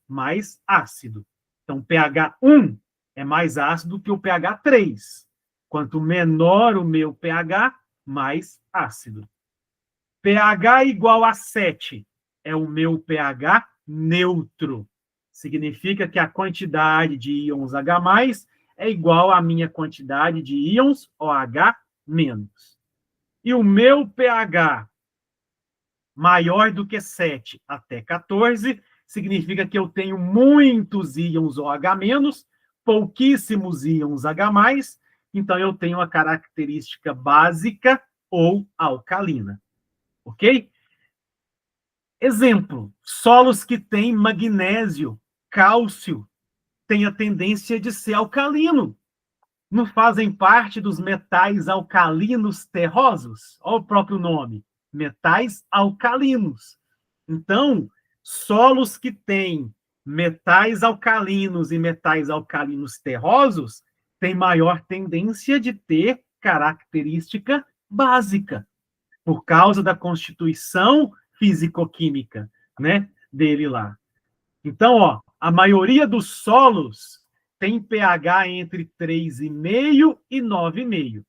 mais ácido. Então, pH 1 é mais ácido que o pH 3. Quanto menor o meu pH, mais ácido. pH igual a 7 é o meu pH neutro. Significa que a quantidade de íons H+, é igual à minha quantidade de íons OH-. E o meu pH maior do que 7 até 14, significa que eu tenho muitos íons OH-, pouquíssimos íons H+, então eu tenho a característica básica ou alcalina. Ok? Exemplo, solos que têm magnésio, cálcio, têm a tendência de ser alcalino. Não fazem parte dos metais alcalinos terrosos? Olha o próprio nome, metais alcalinos. Então, solos que têm metais alcalinos e metais alcalinos terrosos têm maior tendência de ter característica básica, por causa da constituição físico-química, né, dele lá. Então, ó, a maioria dos solos tem pH entre 3,5 e 9,5,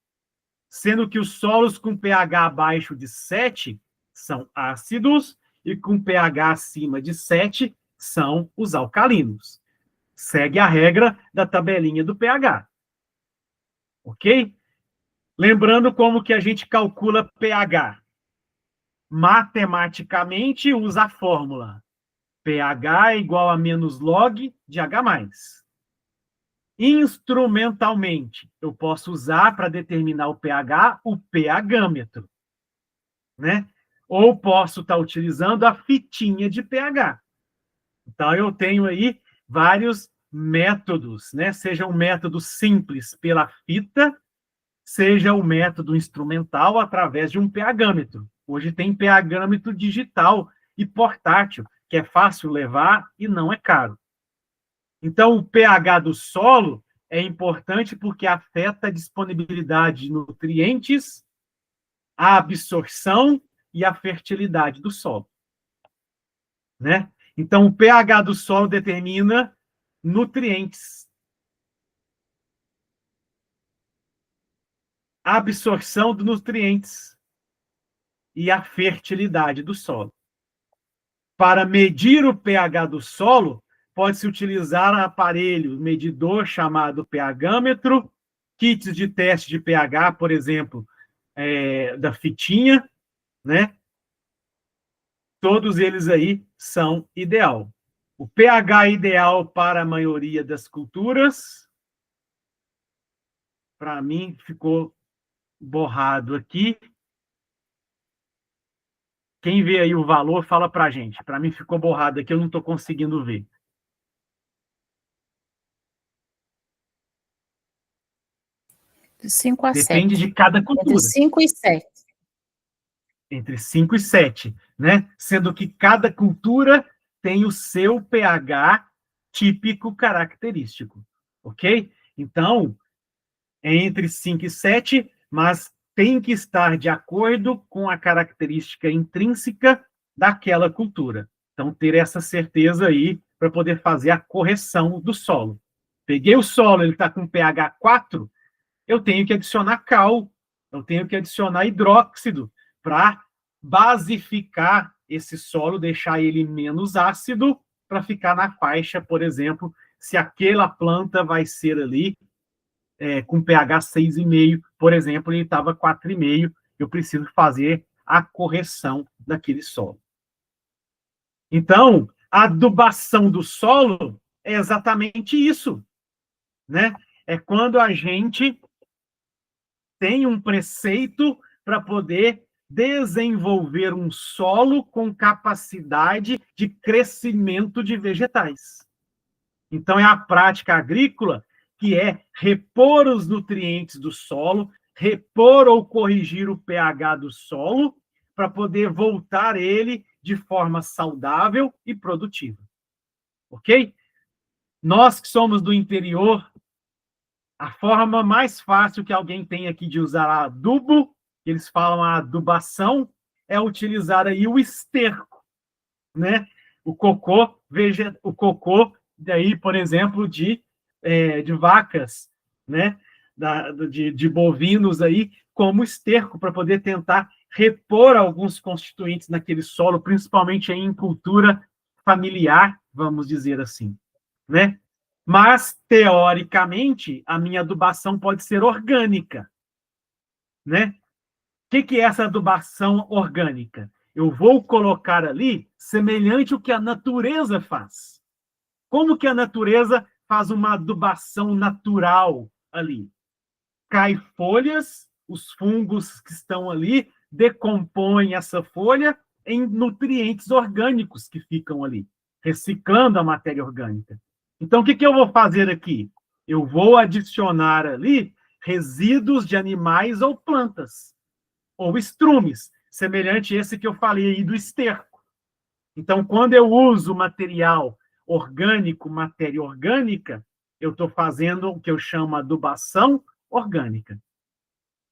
sendo que os solos com pH abaixo de 7 são ácidos e com pH acima de 7 são os alcalinos. Segue a regra da tabelinha do pH. Ok? Lembrando como que a gente calcula pH. Matematicamente, usa a fórmula pH é igual a menos log de H+. Instrumentalmente, eu posso usar para determinar o pH o pH-metro, né? Ou posso estar utilizando a fitinha de pH. Então, eu tenho aí vários métodos, né? Seja um método simples pela fita, seja o método instrumental através de um pH-metro. Hoje tem pH-metro digital e portátil, que é fácil levar e não é caro. Então, o pH do solo é importante porque afeta a disponibilidade de nutrientes, a absorção e a fertilidade do solo, né? Então, o pH do solo determina nutrientes, a absorção dos nutrientes e a fertilidade do solo. Para medir o pH do solo, pode-se utilizar um aparelho medidor chamado pH-metro, kits de teste de pH, por exemplo, da fitinha, né? Todos eles aí são ideal. O pH ideal para a maioria das culturas, para mim, ficou borrado aqui. Quem vê aí o valor, fala para a gente. Para mim ficou borrado aqui, eu não estou conseguindo ver. De 5 a 7. Depende de cada cultura. Entre 5 e 7. Entre 5 e 7, né? Sendo que cada cultura tem o seu pH típico característico, ok? Então, é entre 5 e 7, mas tem que estar de acordo com a característica intrínseca daquela cultura. Então, ter essa certeza aí para poder fazer a correção do solo. Peguei o solo, ele está com pH 4, eu tenho que adicionar cal, eu tenho que adicionar hidróxido para basificar esse solo, deixar ele menos ácido, para ficar na faixa, por exemplo, se aquela planta vai ser ali com pH 6,5, por exemplo, ele estava 4,5, eu preciso fazer a correção daquele solo. Então, a adubação do solo é exatamente isso, né? É quando a gente tem um preceito para poder desenvolver um solo com capacidade de crescimento de vegetais. Então, é a prática agrícola que é repor os nutrientes do solo, repor ou corrigir o pH do solo, para poder voltar ele de forma saudável e produtiva. Ok? Nós que somos do interior, a forma mais fácil que alguém tem aqui de usar adubo, que eles falam a adubação, é utilizar aí o esterco, né? O cocô, daí, por exemplo, de vacas, né? De bovinos aí, como esterco, para poder tentar repor alguns constituintes naquele solo, principalmente aí em cultura familiar, vamos dizer assim, né? Mas, teoricamente, a minha adubação pode ser orgânica, né? O que é essa adubação orgânica? Eu vou colocar ali semelhante ao que a natureza faz. Como que a natureza faz uma adubação natural ali? Cai folhas, os fungos que estão ali decompõem essa folha em nutrientes orgânicos que ficam ali, reciclando a matéria orgânica. Então, o que eu vou fazer aqui? Eu vou adicionar ali resíduos de animais ou plantas, ou estrumes, semelhante a esse que eu falei aí do esterco. Então, quando eu uso material orgânico, matéria orgânica, eu estou fazendo o que eu chamo de adubação orgânica.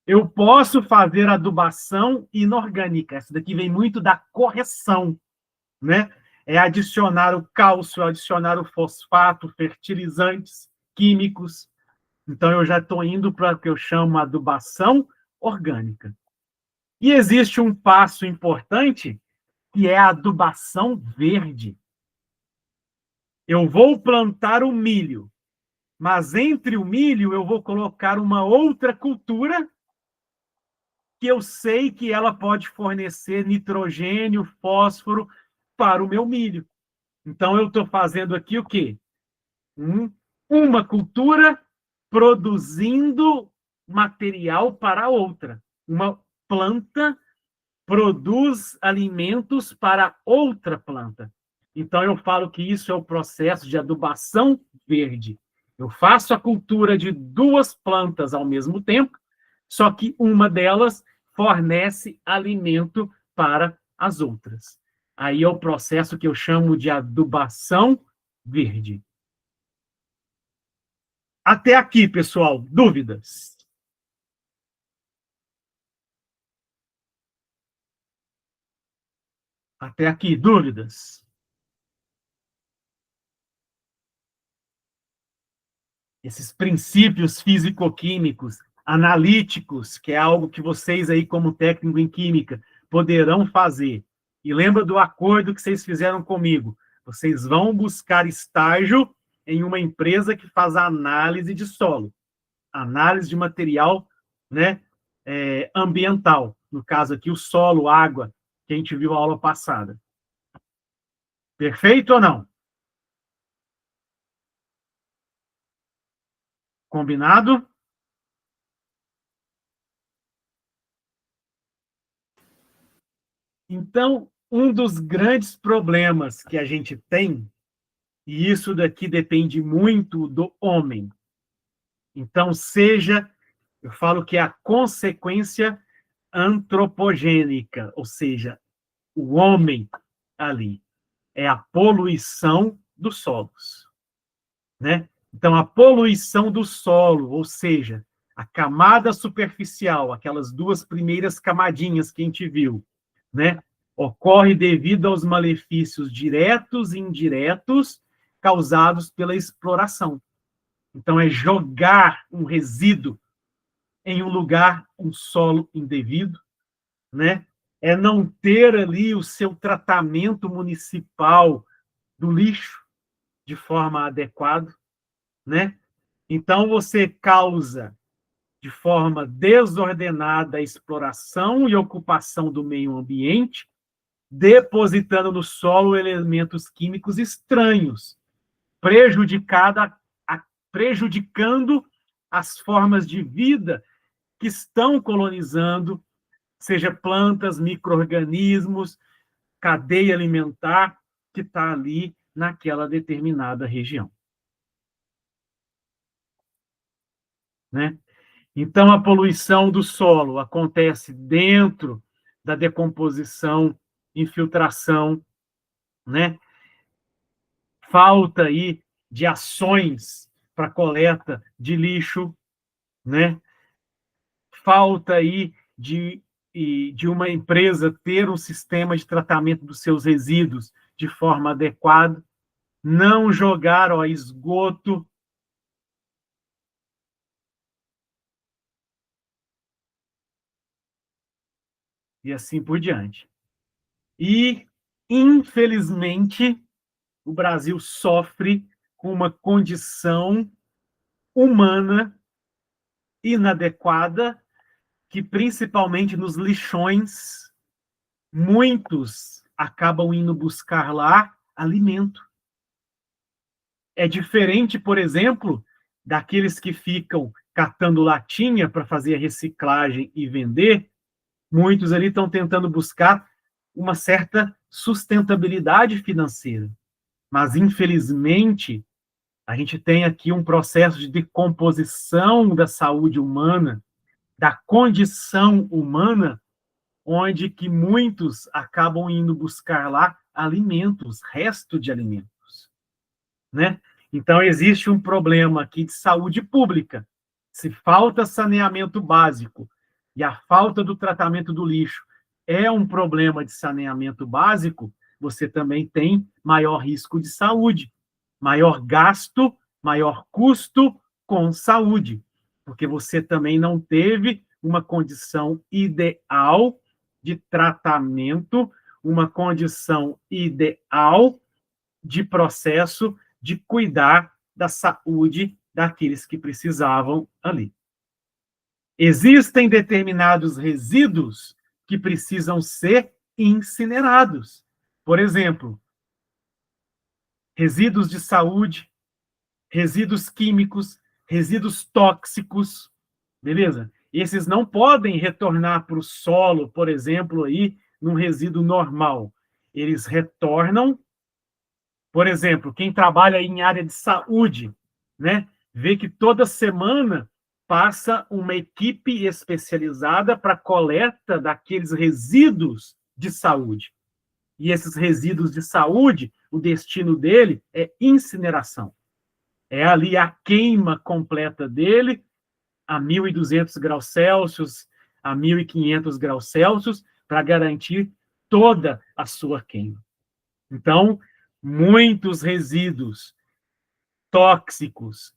Eu posso fazer adubação inorgânica. Essa daqui vem muito da correção, né? É adicionar o cálcio, adicionar o fosfato, fertilizantes químicos. Então, eu já estou indo para o que eu chamo de adubação orgânica. E existe um passo importante, que é a adubação verde. Eu vou plantar o milho, mas entre o milho eu vou colocar uma outra cultura que eu sei que ela pode fornecer nitrogênio, fósforo para o meu milho. Então, eu estou fazendo aqui o quê? Uma cultura produzindo material para a outra. Uma planta produz alimentos para outra planta. Então, eu falo que isso é o processo de adubação verde. Eu faço a cultura de duas plantas ao mesmo tempo, só que uma delas fornece alimento para as outras. Aí é o processo que eu chamo de adubação verde. Até aqui, pessoal, dúvidas? Até aqui, dúvidas? Esses princípios físico-químicos, analíticos, que é algo que vocês aí, como técnico em química, poderão fazer. E lembra do acordo que vocês fizeram comigo. Vocês vão buscar estágio em uma empresa que faz análise de solo, análise de material, né, ambiental. No caso aqui, o solo, água, que a gente viu na aula passada. Perfeito ou não? Combinado? Então, um dos grandes problemas que a gente tem, e isso daqui depende muito do homem. Então, eu falo que é a consequência antropogênica, ou seja, o homem ali, é a poluição dos solos, né? Então, a poluição do solo, ou seja, a camada superficial, aquelas duas primeiras camadinhas que a gente viu, né? Ocorre devido aos malefícios diretos e indiretos causados pela exploração. Então, é jogar um resíduo em um lugar, um solo indevido, né? É não ter ali o seu tratamento municipal do lixo de forma adequada, né? Então, você causa de forma desordenada a exploração e ocupação do meio ambiente, depositando no solo elementos químicos estranhos, prejudicando as formas de vida que estão colonizando, seja plantas, micro-organismos, cadeia alimentar que está ali naquela determinada região. Né? Então, a poluição do solo acontece dentro da decomposição, infiltração, né? Falta aí de ações para coleta de lixo, né? Falta aí de uma empresa ter um sistema de tratamento dos seus resíduos de forma adequada, não jogar ao esgoto, e assim por diante. E, infelizmente, o Brasil sofre com uma condição humana inadequada, que principalmente nos lixões, muitos acabam indo buscar lá alimento. É diferente, por exemplo, daqueles que ficam catando latinha para fazer a reciclagem e vender. Muitos ali estão tentando buscar uma certa sustentabilidade financeira. Mas, infelizmente, a gente tem aqui um processo de decomposição da saúde humana, da condição humana, onde que muitos acabam indo buscar lá alimentos, resto de alimentos, né? Então, existe um problema aqui de saúde pública. Se falta saneamento básico e a falta do tratamento do lixo é um problema de saneamento básico, você também tem maior risco de saúde, maior gasto, maior custo com saúde, porque você também não teve uma condição ideal de tratamento, uma condição ideal de processo de cuidar da saúde daqueles que precisavam ali. Existem determinados resíduos que precisam ser incinerados. Por exemplo, resíduos de saúde, resíduos químicos, resíduos tóxicos, beleza? Esses não podem retornar para o solo, por exemplo, aí, num resíduo normal. Eles retornam, por exemplo, quem trabalha em área de saúde, né, vê que toda semana passa uma equipe especializada para coleta daqueles resíduos de saúde. E esses resíduos de saúde, o destino dele é incineração. É ali a queima completa dele, a 1.200 graus Celsius, a 1.500 graus Celsius, para garantir toda a sua queima. Então, muitos resíduos tóxicos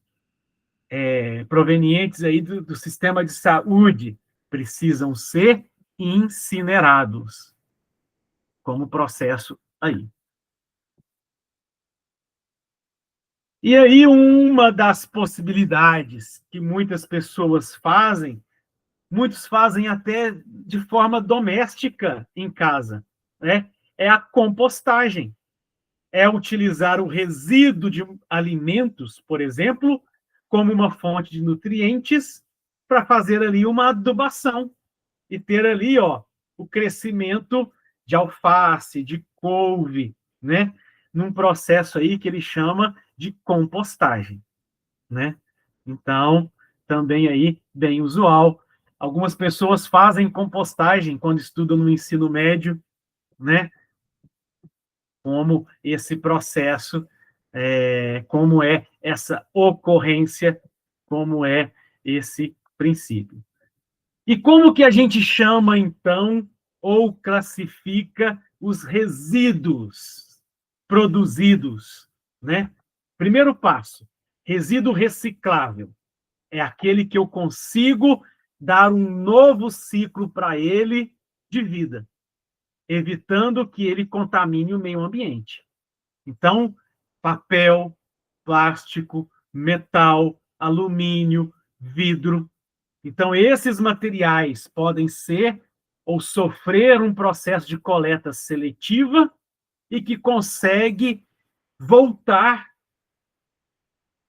provenientes aí do sistema de saúde precisam ser incinerados, como processo aí. E aí, uma das possibilidades que muitas pessoas fazem, muitos fazem até de forma doméstica em casa, né? É a compostagem. É utilizar o resíduo de alimentos, por exemplo, como uma fonte de nutrientes para fazer ali uma adubação e ter ali, ó, o crescimento de alface, de couve, né? Num processo aí que ele chama de compostagem, né? Então, também aí bem usual. Algumas pessoas fazem compostagem quando estudam no ensino médio, né? Como esse processo, como é essa ocorrência, como é esse princípio. E como que a gente chama, então, ou classifica os resíduos produzidos, né? Primeiro passo, resíduo reciclável. É aquele que eu consigo dar um novo ciclo para ele de vida, evitando que ele contamine o meio ambiente. Então, papel, plástico, metal, alumínio, vidro. Então, esses materiais podem ser ou sofrer um processo de coleta seletiva e que consegue voltar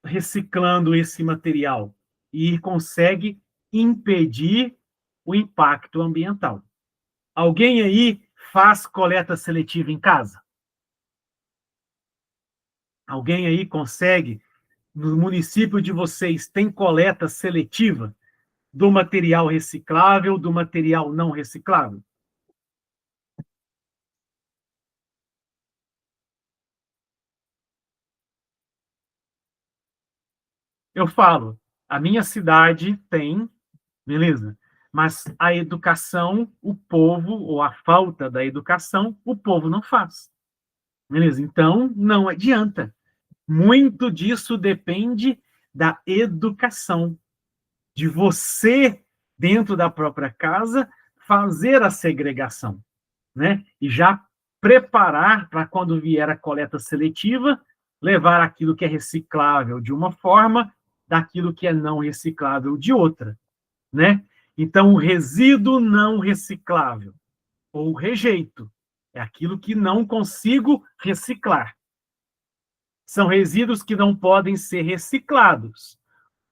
reciclando esse material e consegue impedir o impacto ambiental. Alguém aí faz coleta seletiva em casa? Alguém aí consegue, no município de vocês, tem coleta seletiva do material reciclável, do material não reciclável? Eu falo, a minha cidade tem, beleza, mas a educação, o povo, ou a falta da educação, o povo não faz. Beleza? Então, não adianta. Muito disso depende da educação, de você, dentro da própria casa, fazer a segregação, né? E já preparar para quando vier a coleta seletiva, levar aquilo que é reciclável de uma forma, daquilo que é não reciclável de outra, né? Então, o resíduo não reciclável, ou rejeito, é aquilo que não consigo reciclar. São resíduos que não podem ser reciclados,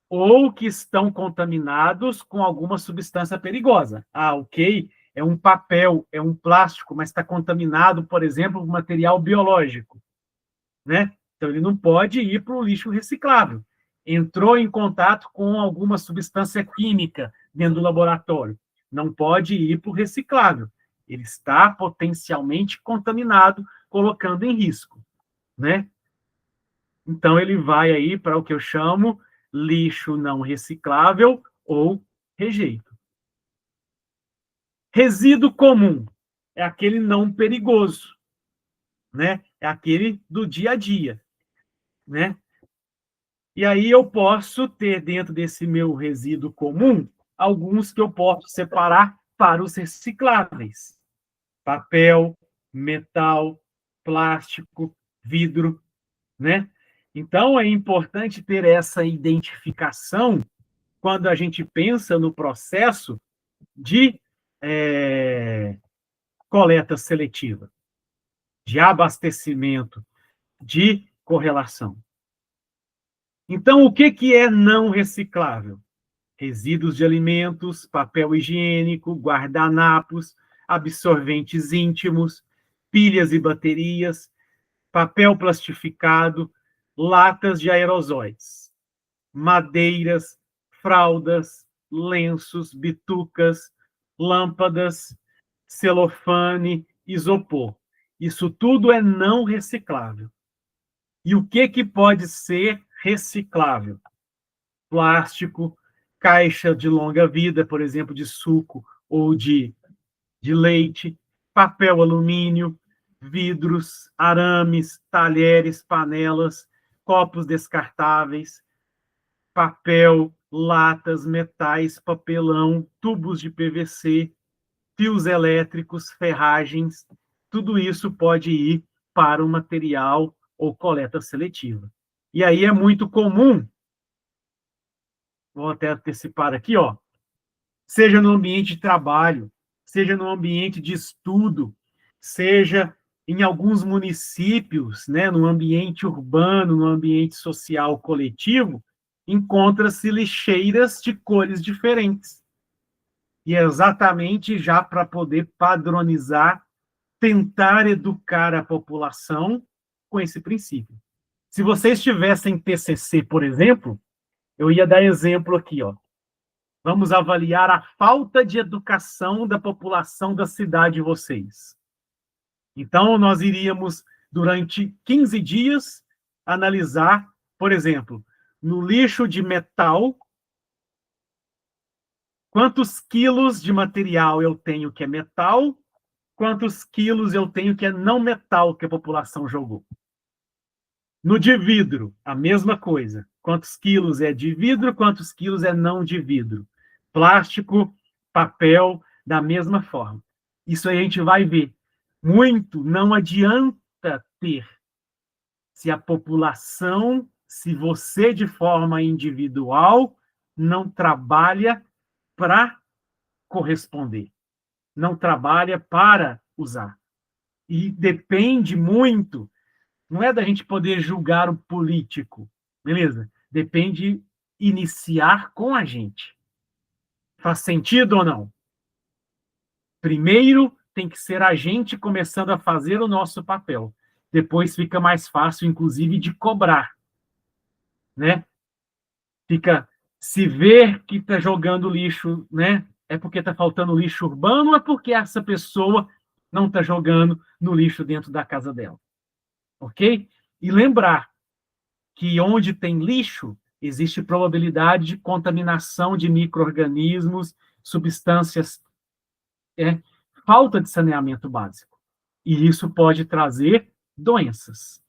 ou que estão contaminados com alguma substância perigosa. Ah, ok, é um papel, é um plástico, mas está contaminado, por exemplo, com material biológico, né? Então, ele não pode ir para o lixo reciclável. Entrou em contato com alguma substância química dentro do laboratório, não pode ir para o reciclável. Ele está potencialmente contaminado, colocando em risco, né? Então, ele vai aí para o que eu chamo lixo não reciclável ou rejeito. Resíduo comum é aquele não perigoso, né? É aquele do dia a dia, né? E aí eu posso ter dentro desse meu resíduo comum alguns que eu posso separar para os recicláveis. Papel, metal, plástico, vidro, né? Então é importante ter essa identificação quando a gente pensa no processo de coleta seletiva, de abastecimento, de correlação. Então, o que é não reciclável? Resíduos de alimentos, papel higiênico, guardanapos, absorventes íntimos, pilhas e baterias, papel plastificado, latas de aerosóis, madeiras, fraldas, lenços, bitucas, lâmpadas, celofane, isopor. Isso tudo é não reciclável. E o que pode ser reciclável. Plástico, caixa de longa vida, por exemplo, de suco ou de leite, papel alumínio, vidros, arames, talheres, panelas, copos descartáveis, papel, latas, metais, papelão, tubos de PVC, fios elétricos, ferragens, tudo isso pode ir para o material ou coleta seletiva. E aí é muito comum, vou até antecipar aqui, ó, seja no ambiente de trabalho, seja no ambiente de estudo, seja em alguns municípios, né, no ambiente urbano, no ambiente social coletivo, encontra-se lixeiras de cores diferentes. E é exatamente já para poder padronizar, tentar educar a população com esse princípio. Se vocês tivessem TCC, por exemplo, eu ia dar exemplo aqui, ó. Vamos avaliar a falta de educação da população da cidade de vocês. Então, nós iríamos, durante 15 dias, analisar, por exemplo, no lixo de metal, quantos quilos de material eu tenho que é metal, quantos quilos eu tenho que é não metal que a população jogou. No de vidro, a mesma coisa. Quantos quilos é de vidro, quantos quilos é não de vidro. Plástico, papel, da mesma forma. Isso aí a gente vai ver. Muito não adianta ter. Se a população, se você de forma individual não trabalha para corresponder, não trabalha para usar. E depende muito, não é da gente poder julgar o político, beleza? Depende iniciar com a gente. Faz sentido ou não? Primeiro tem que ser a gente começando a fazer o nosso papel. Depois fica mais fácil, inclusive, de cobrar, né? Fica, se ver que está jogando lixo, né? É porque está faltando lixo urbano ou é porque essa pessoa não está jogando no lixo dentro da casa dela? Ok? E lembrar que onde tem lixo, existe probabilidade de contaminação de micro-organismos, substâncias, falta de saneamento básico. E isso pode trazer doenças.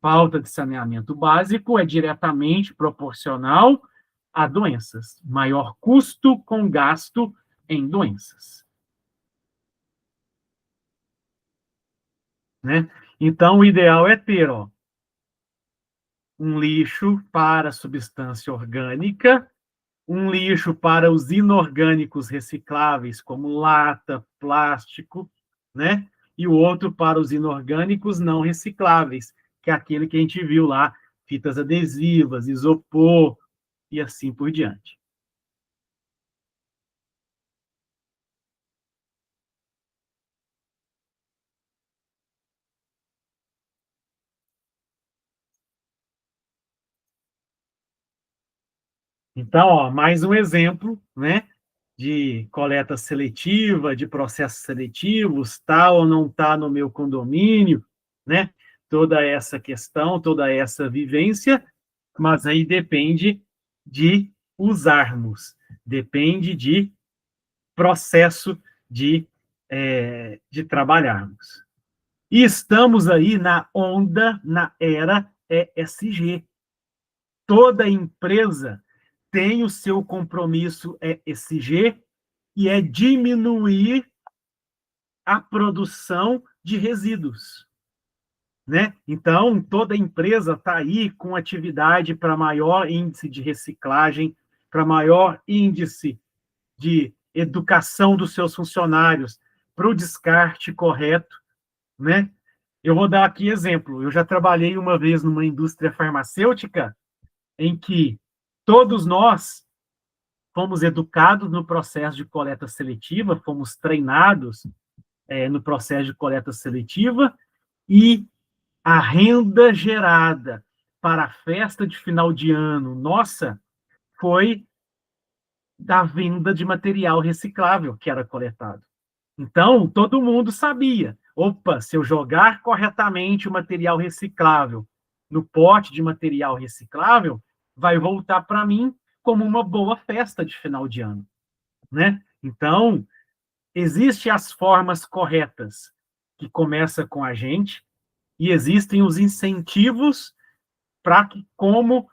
Falta de saneamento básico é diretamente proporcional a doenças. Maior custo com gasto em doenças. Né? Então, o ideal é ter, ó, um lixo para substância orgânica, um lixo para os inorgânicos recicláveis, como lata, plástico, né? E o outro para os inorgânicos não recicláveis, que é aquele que a gente viu lá, fitas adesivas, isopor e assim por diante. Então, ó, mais um exemplo, né, de coleta seletiva, de processos seletivos, está ou não está no meu condomínio, né? Toda essa questão, toda essa vivência, mas aí depende de usarmos, depende de processo de trabalharmos. E estamos aí na onda, na era ESG. Toda empresa tem o seu compromisso ESG e é diminuir a produção de resíduos. Né? Então, toda empresa está aí com atividade para maior índice de reciclagem, para maior índice de educação dos seus funcionários, para o descarte correto. Né? Eu vou dar aqui exemplo. Eu já trabalhei uma vez numa indústria farmacêutica em que todos nós fomos educados no processo de coleta seletiva, fomos treinados no processo de coleta seletiva, e a renda gerada para a festa de final de ano, nossa, foi da venda de material reciclável que era coletado. Então, todo mundo sabia, opa, se eu jogar corretamente o material reciclável no pote de material reciclável, vai voltar para mim como uma boa festa de final de ano, né? Então, existem as formas corretas, que começa com a gente, e existem os incentivos para como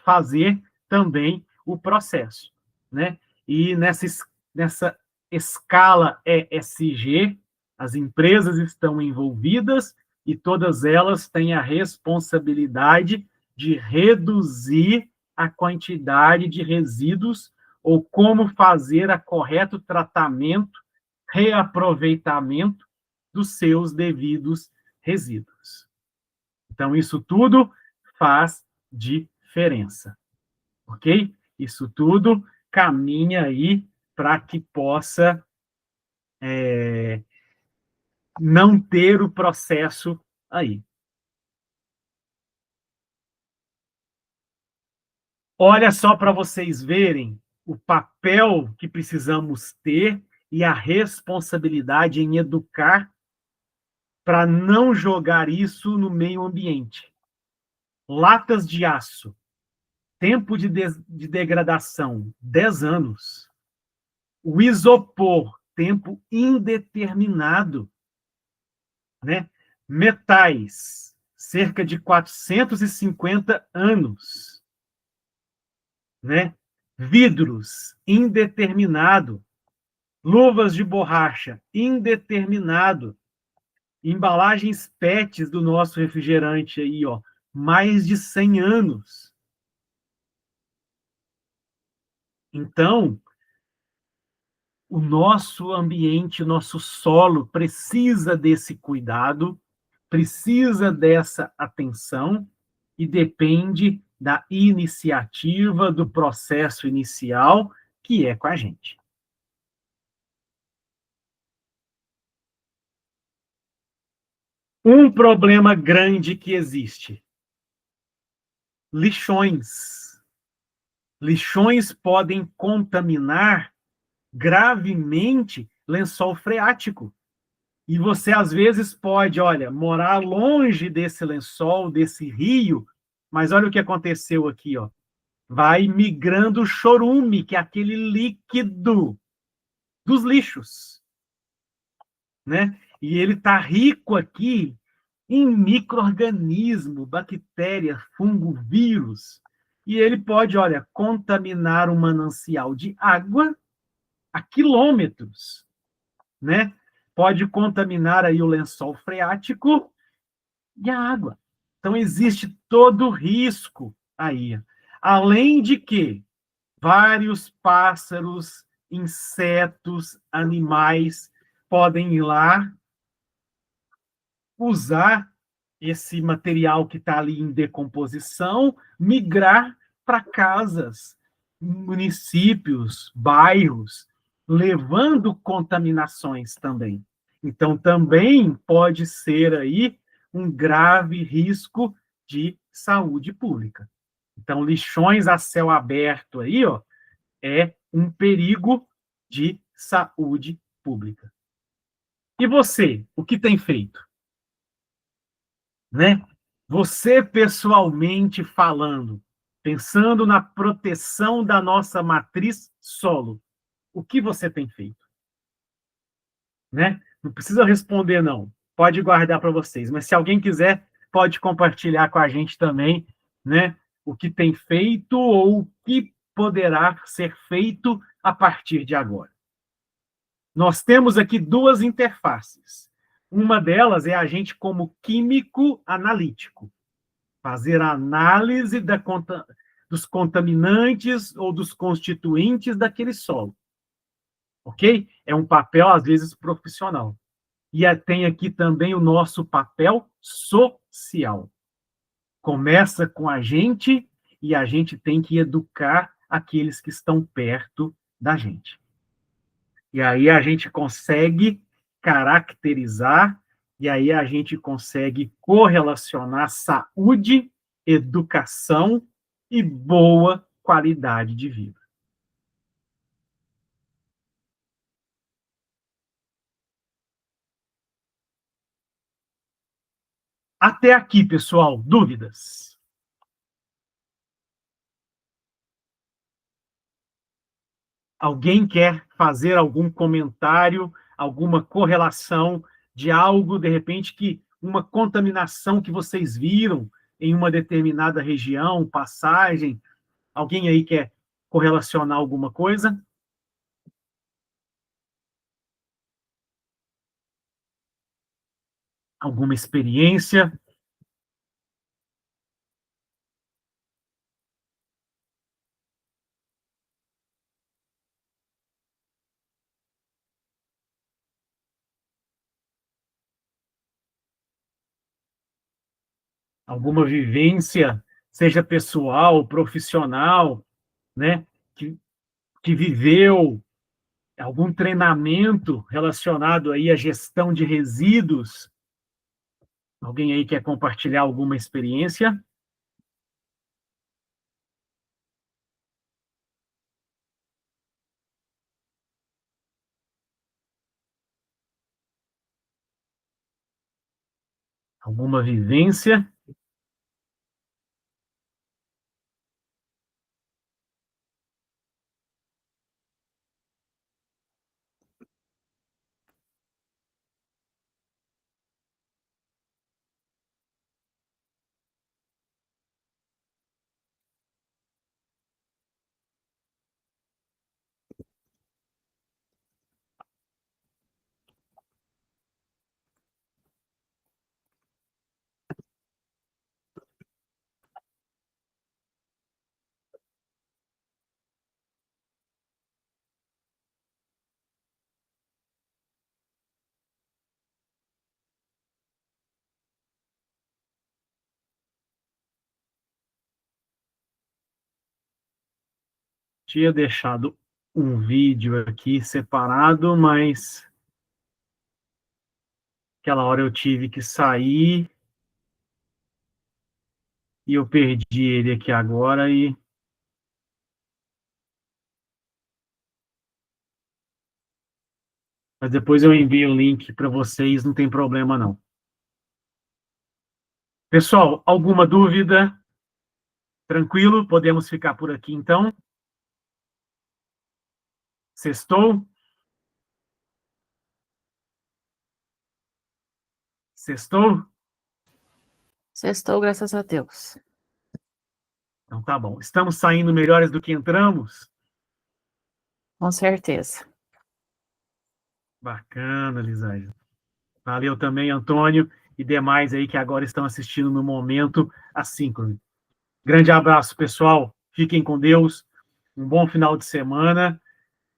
fazer também o processo, né? E nessa escala ESG, as empresas estão envolvidas e todas elas têm a responsabilidade de reduzir a quantidade de resíduos ou como fazer a correto tratamento, reaproveitamento dos seus devidos resíduos. Então, isso tudo faz diferença, ok? Isso tudo caminha aí para que possa não ter o processo aí. Olha só para vocês verem o papel que precisamos ter e a responsabilidade em educar para não jogar isso no meio ambiente. Latas de aço, tempo de degradação, 10 anos. O isopor, tempo indeterminado, né? Metais, cerca de 450 anos, né? Vidros, indeterminado. Luvas de borracha, indeterminado. Embalagens PETs do nosso refrigerante aí, ó, mais de 100 anos. Então, o nosso ambiente, o nosso solo precisa desse cuidado, precisa dessa atenção e depende da iniciativa, do processo inicial, que é com a gente. Um problema grande que existe: lixões. Lixões podem contaminar gravemente lençol freático. E você, às vezes, pode, olha, morar longe desse lençol, desse rio, mas olha o que aconteceu aqui, ó. Vai migrando o chorume, que é aquele líquido dos lixos, né? E ele está rico aqui em micro-organismo, bactéria, fungo, vírus. E ele pode, olha, contaminar um manancial de água a quilômetros, né? Pode contaminar aí o lençol freático e a água. Então, existe todo o risco aí. Além de que vários pássaros, insetos, animais podem ir lá usar esse material que está ali em decomposição, migrar para casas, municípios, bairros, levando contaminações também. Então, também pode ser aí um grave risco de saúde pública. Então, lixões a céu aberto aí, ó, é um perigo de saúde pública. E você, o que tem feito? Né? Você, pessoalmente falando, pensando na proteção da nossa matriz solo, o que você tem feito? Né? Não precisa responder, não. Pode guardar para vocês. Mas se alguém quiser, pode compartilhar com a gente também, né? O que tem feito ou o que poderá ser feito a partir de agora. Nós temos aqui duas interfaces. Uma delas é a gente como químico analítico. Fazer a análise dos contaminantes ou dos constituintes daquele solo. Ok? É um papel, às vezes, profissional. E tem aqui também o nosso papel social. Começa com a gente e a gente tem que educar aqueles que estão perto da gente. E aí a gente consegue caracterizar, e aí a gente consegue correlacionar saúde, educação e boa qualidade de vida. Até aqui, pessoal, dúvidas? Alguém quer fazer algum comentário, alguma correlação de algo, de repente, que uma contaminação que vocês viram em uma determinada região, passagem? Alguém aí quer correlacionar alguma coisa? Alguma experiência? Alguma vivência, seja pessoal, profissional, né? Que viveu algum treinamento relacionado aí à gestão de resíduos? Alguém aí quer compartilhar alguma experiência? Alguma vivência? Tinha deixado um vídeo aqui separado, mas aquela hora eu tive que sair e eu perdi ele aqui agora e mas depois eu envio o link para vocês, não tem problema não. Pessoal, alguma dúvida? Tranquilo? Podemos ficar por aqui então? Sextou? Sextou? Sextou, graças a Deus. Então tá bom. Estamos saindo melhores do que entramos? Com certeza. Bacana, Lisângela. Valeu também, Antônio, e demais aí que agora estão assistindo no momento assíncrono. Grande abraço, pessoal. Fiquem com Deus. Um bom final de semana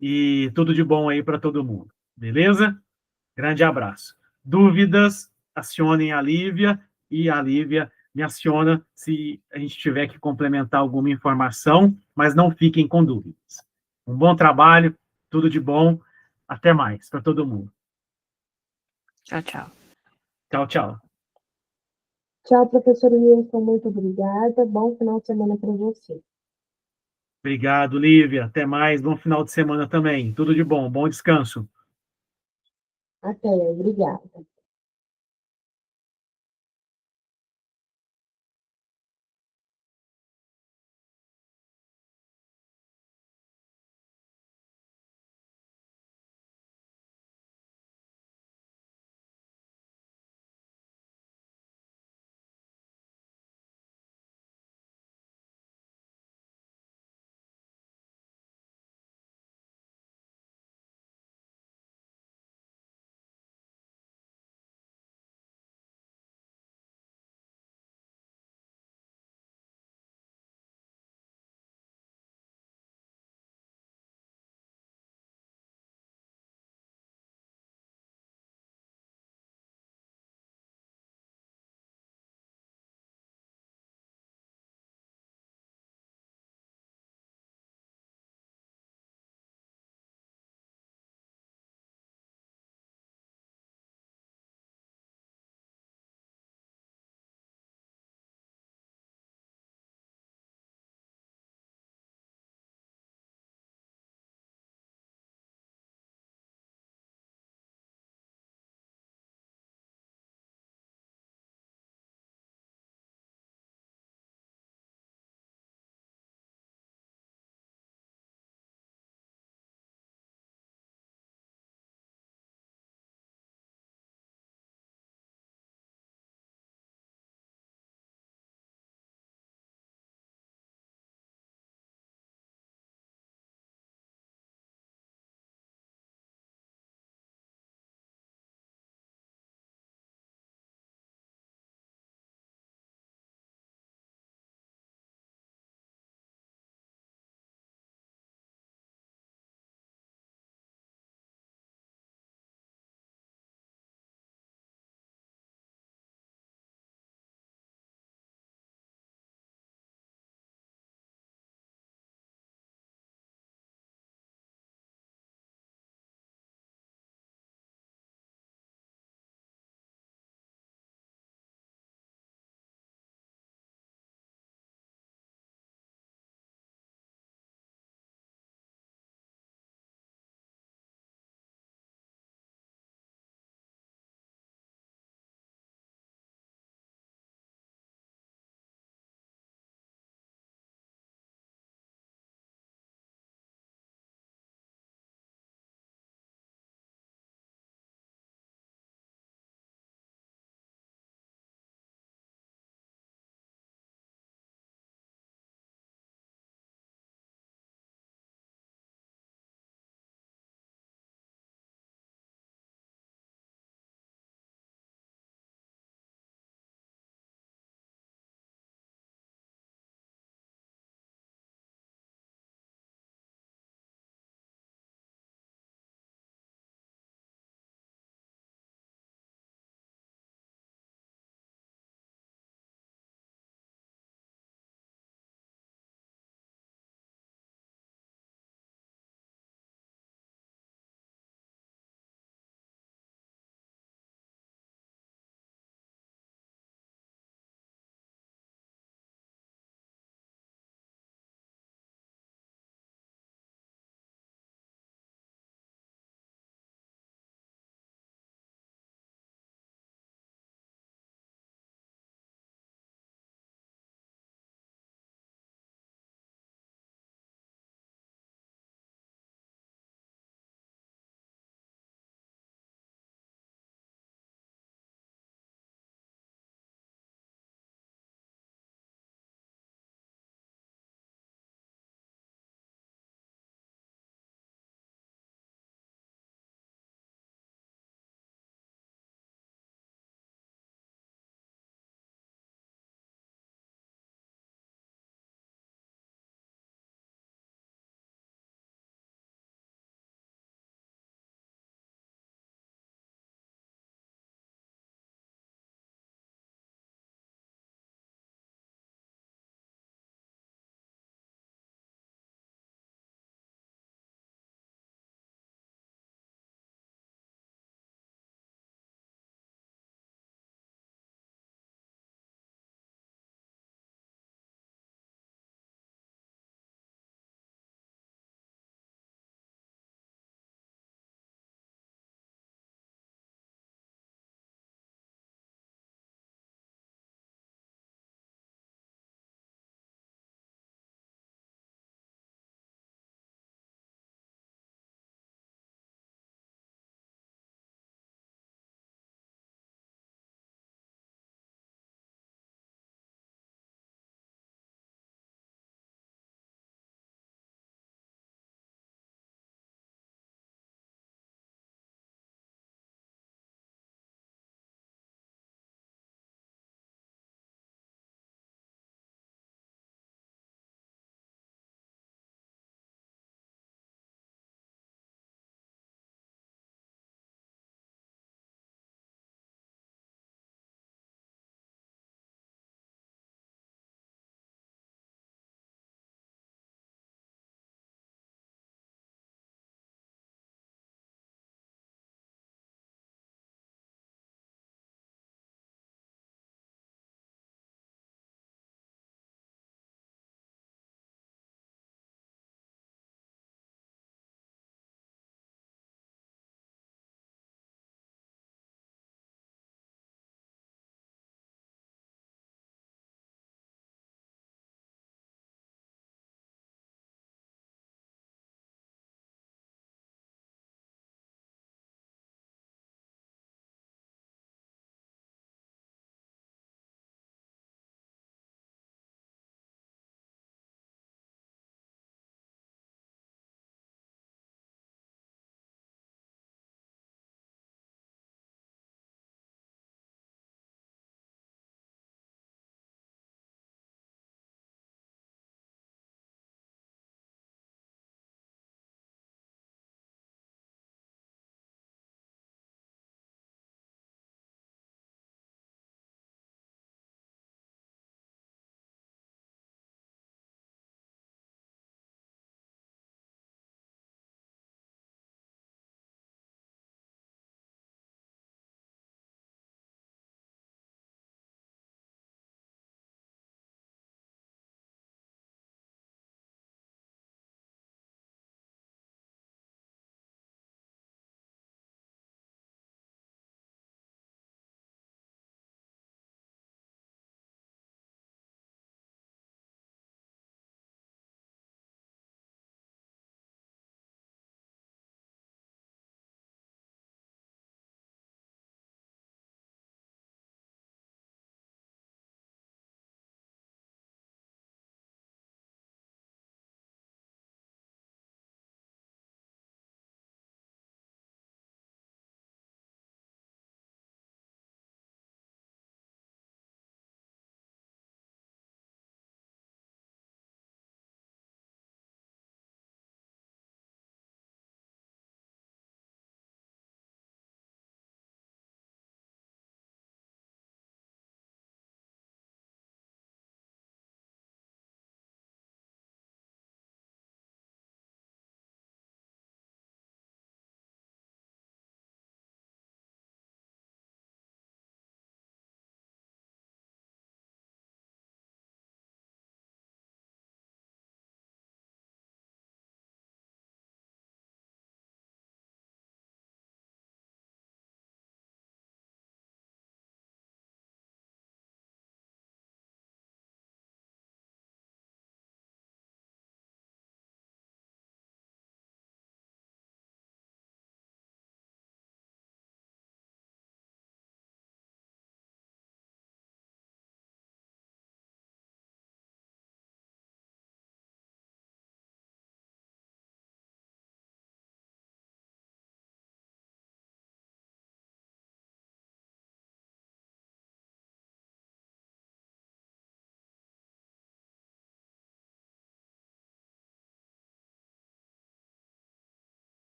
e tudo de bom aí para todo mundo. Beleza? Grande abraço. Dúvidas, acionem a Lívia e a Lívia me aciona se a gente tiver que complementar alguma informação, mas não fiquem com dúvidas. Um bom trabalho, tudo de bom. Até mais para todo mundo. Tchau, tchau. Tchau, tchau. Tchau, professor Wilson. Muito obrigada. Bom final de semana para você. Obrigado, Lívia. Até mais. Bom final de semana também. Tudo de bom. Bom descanso. Até. Obrigada.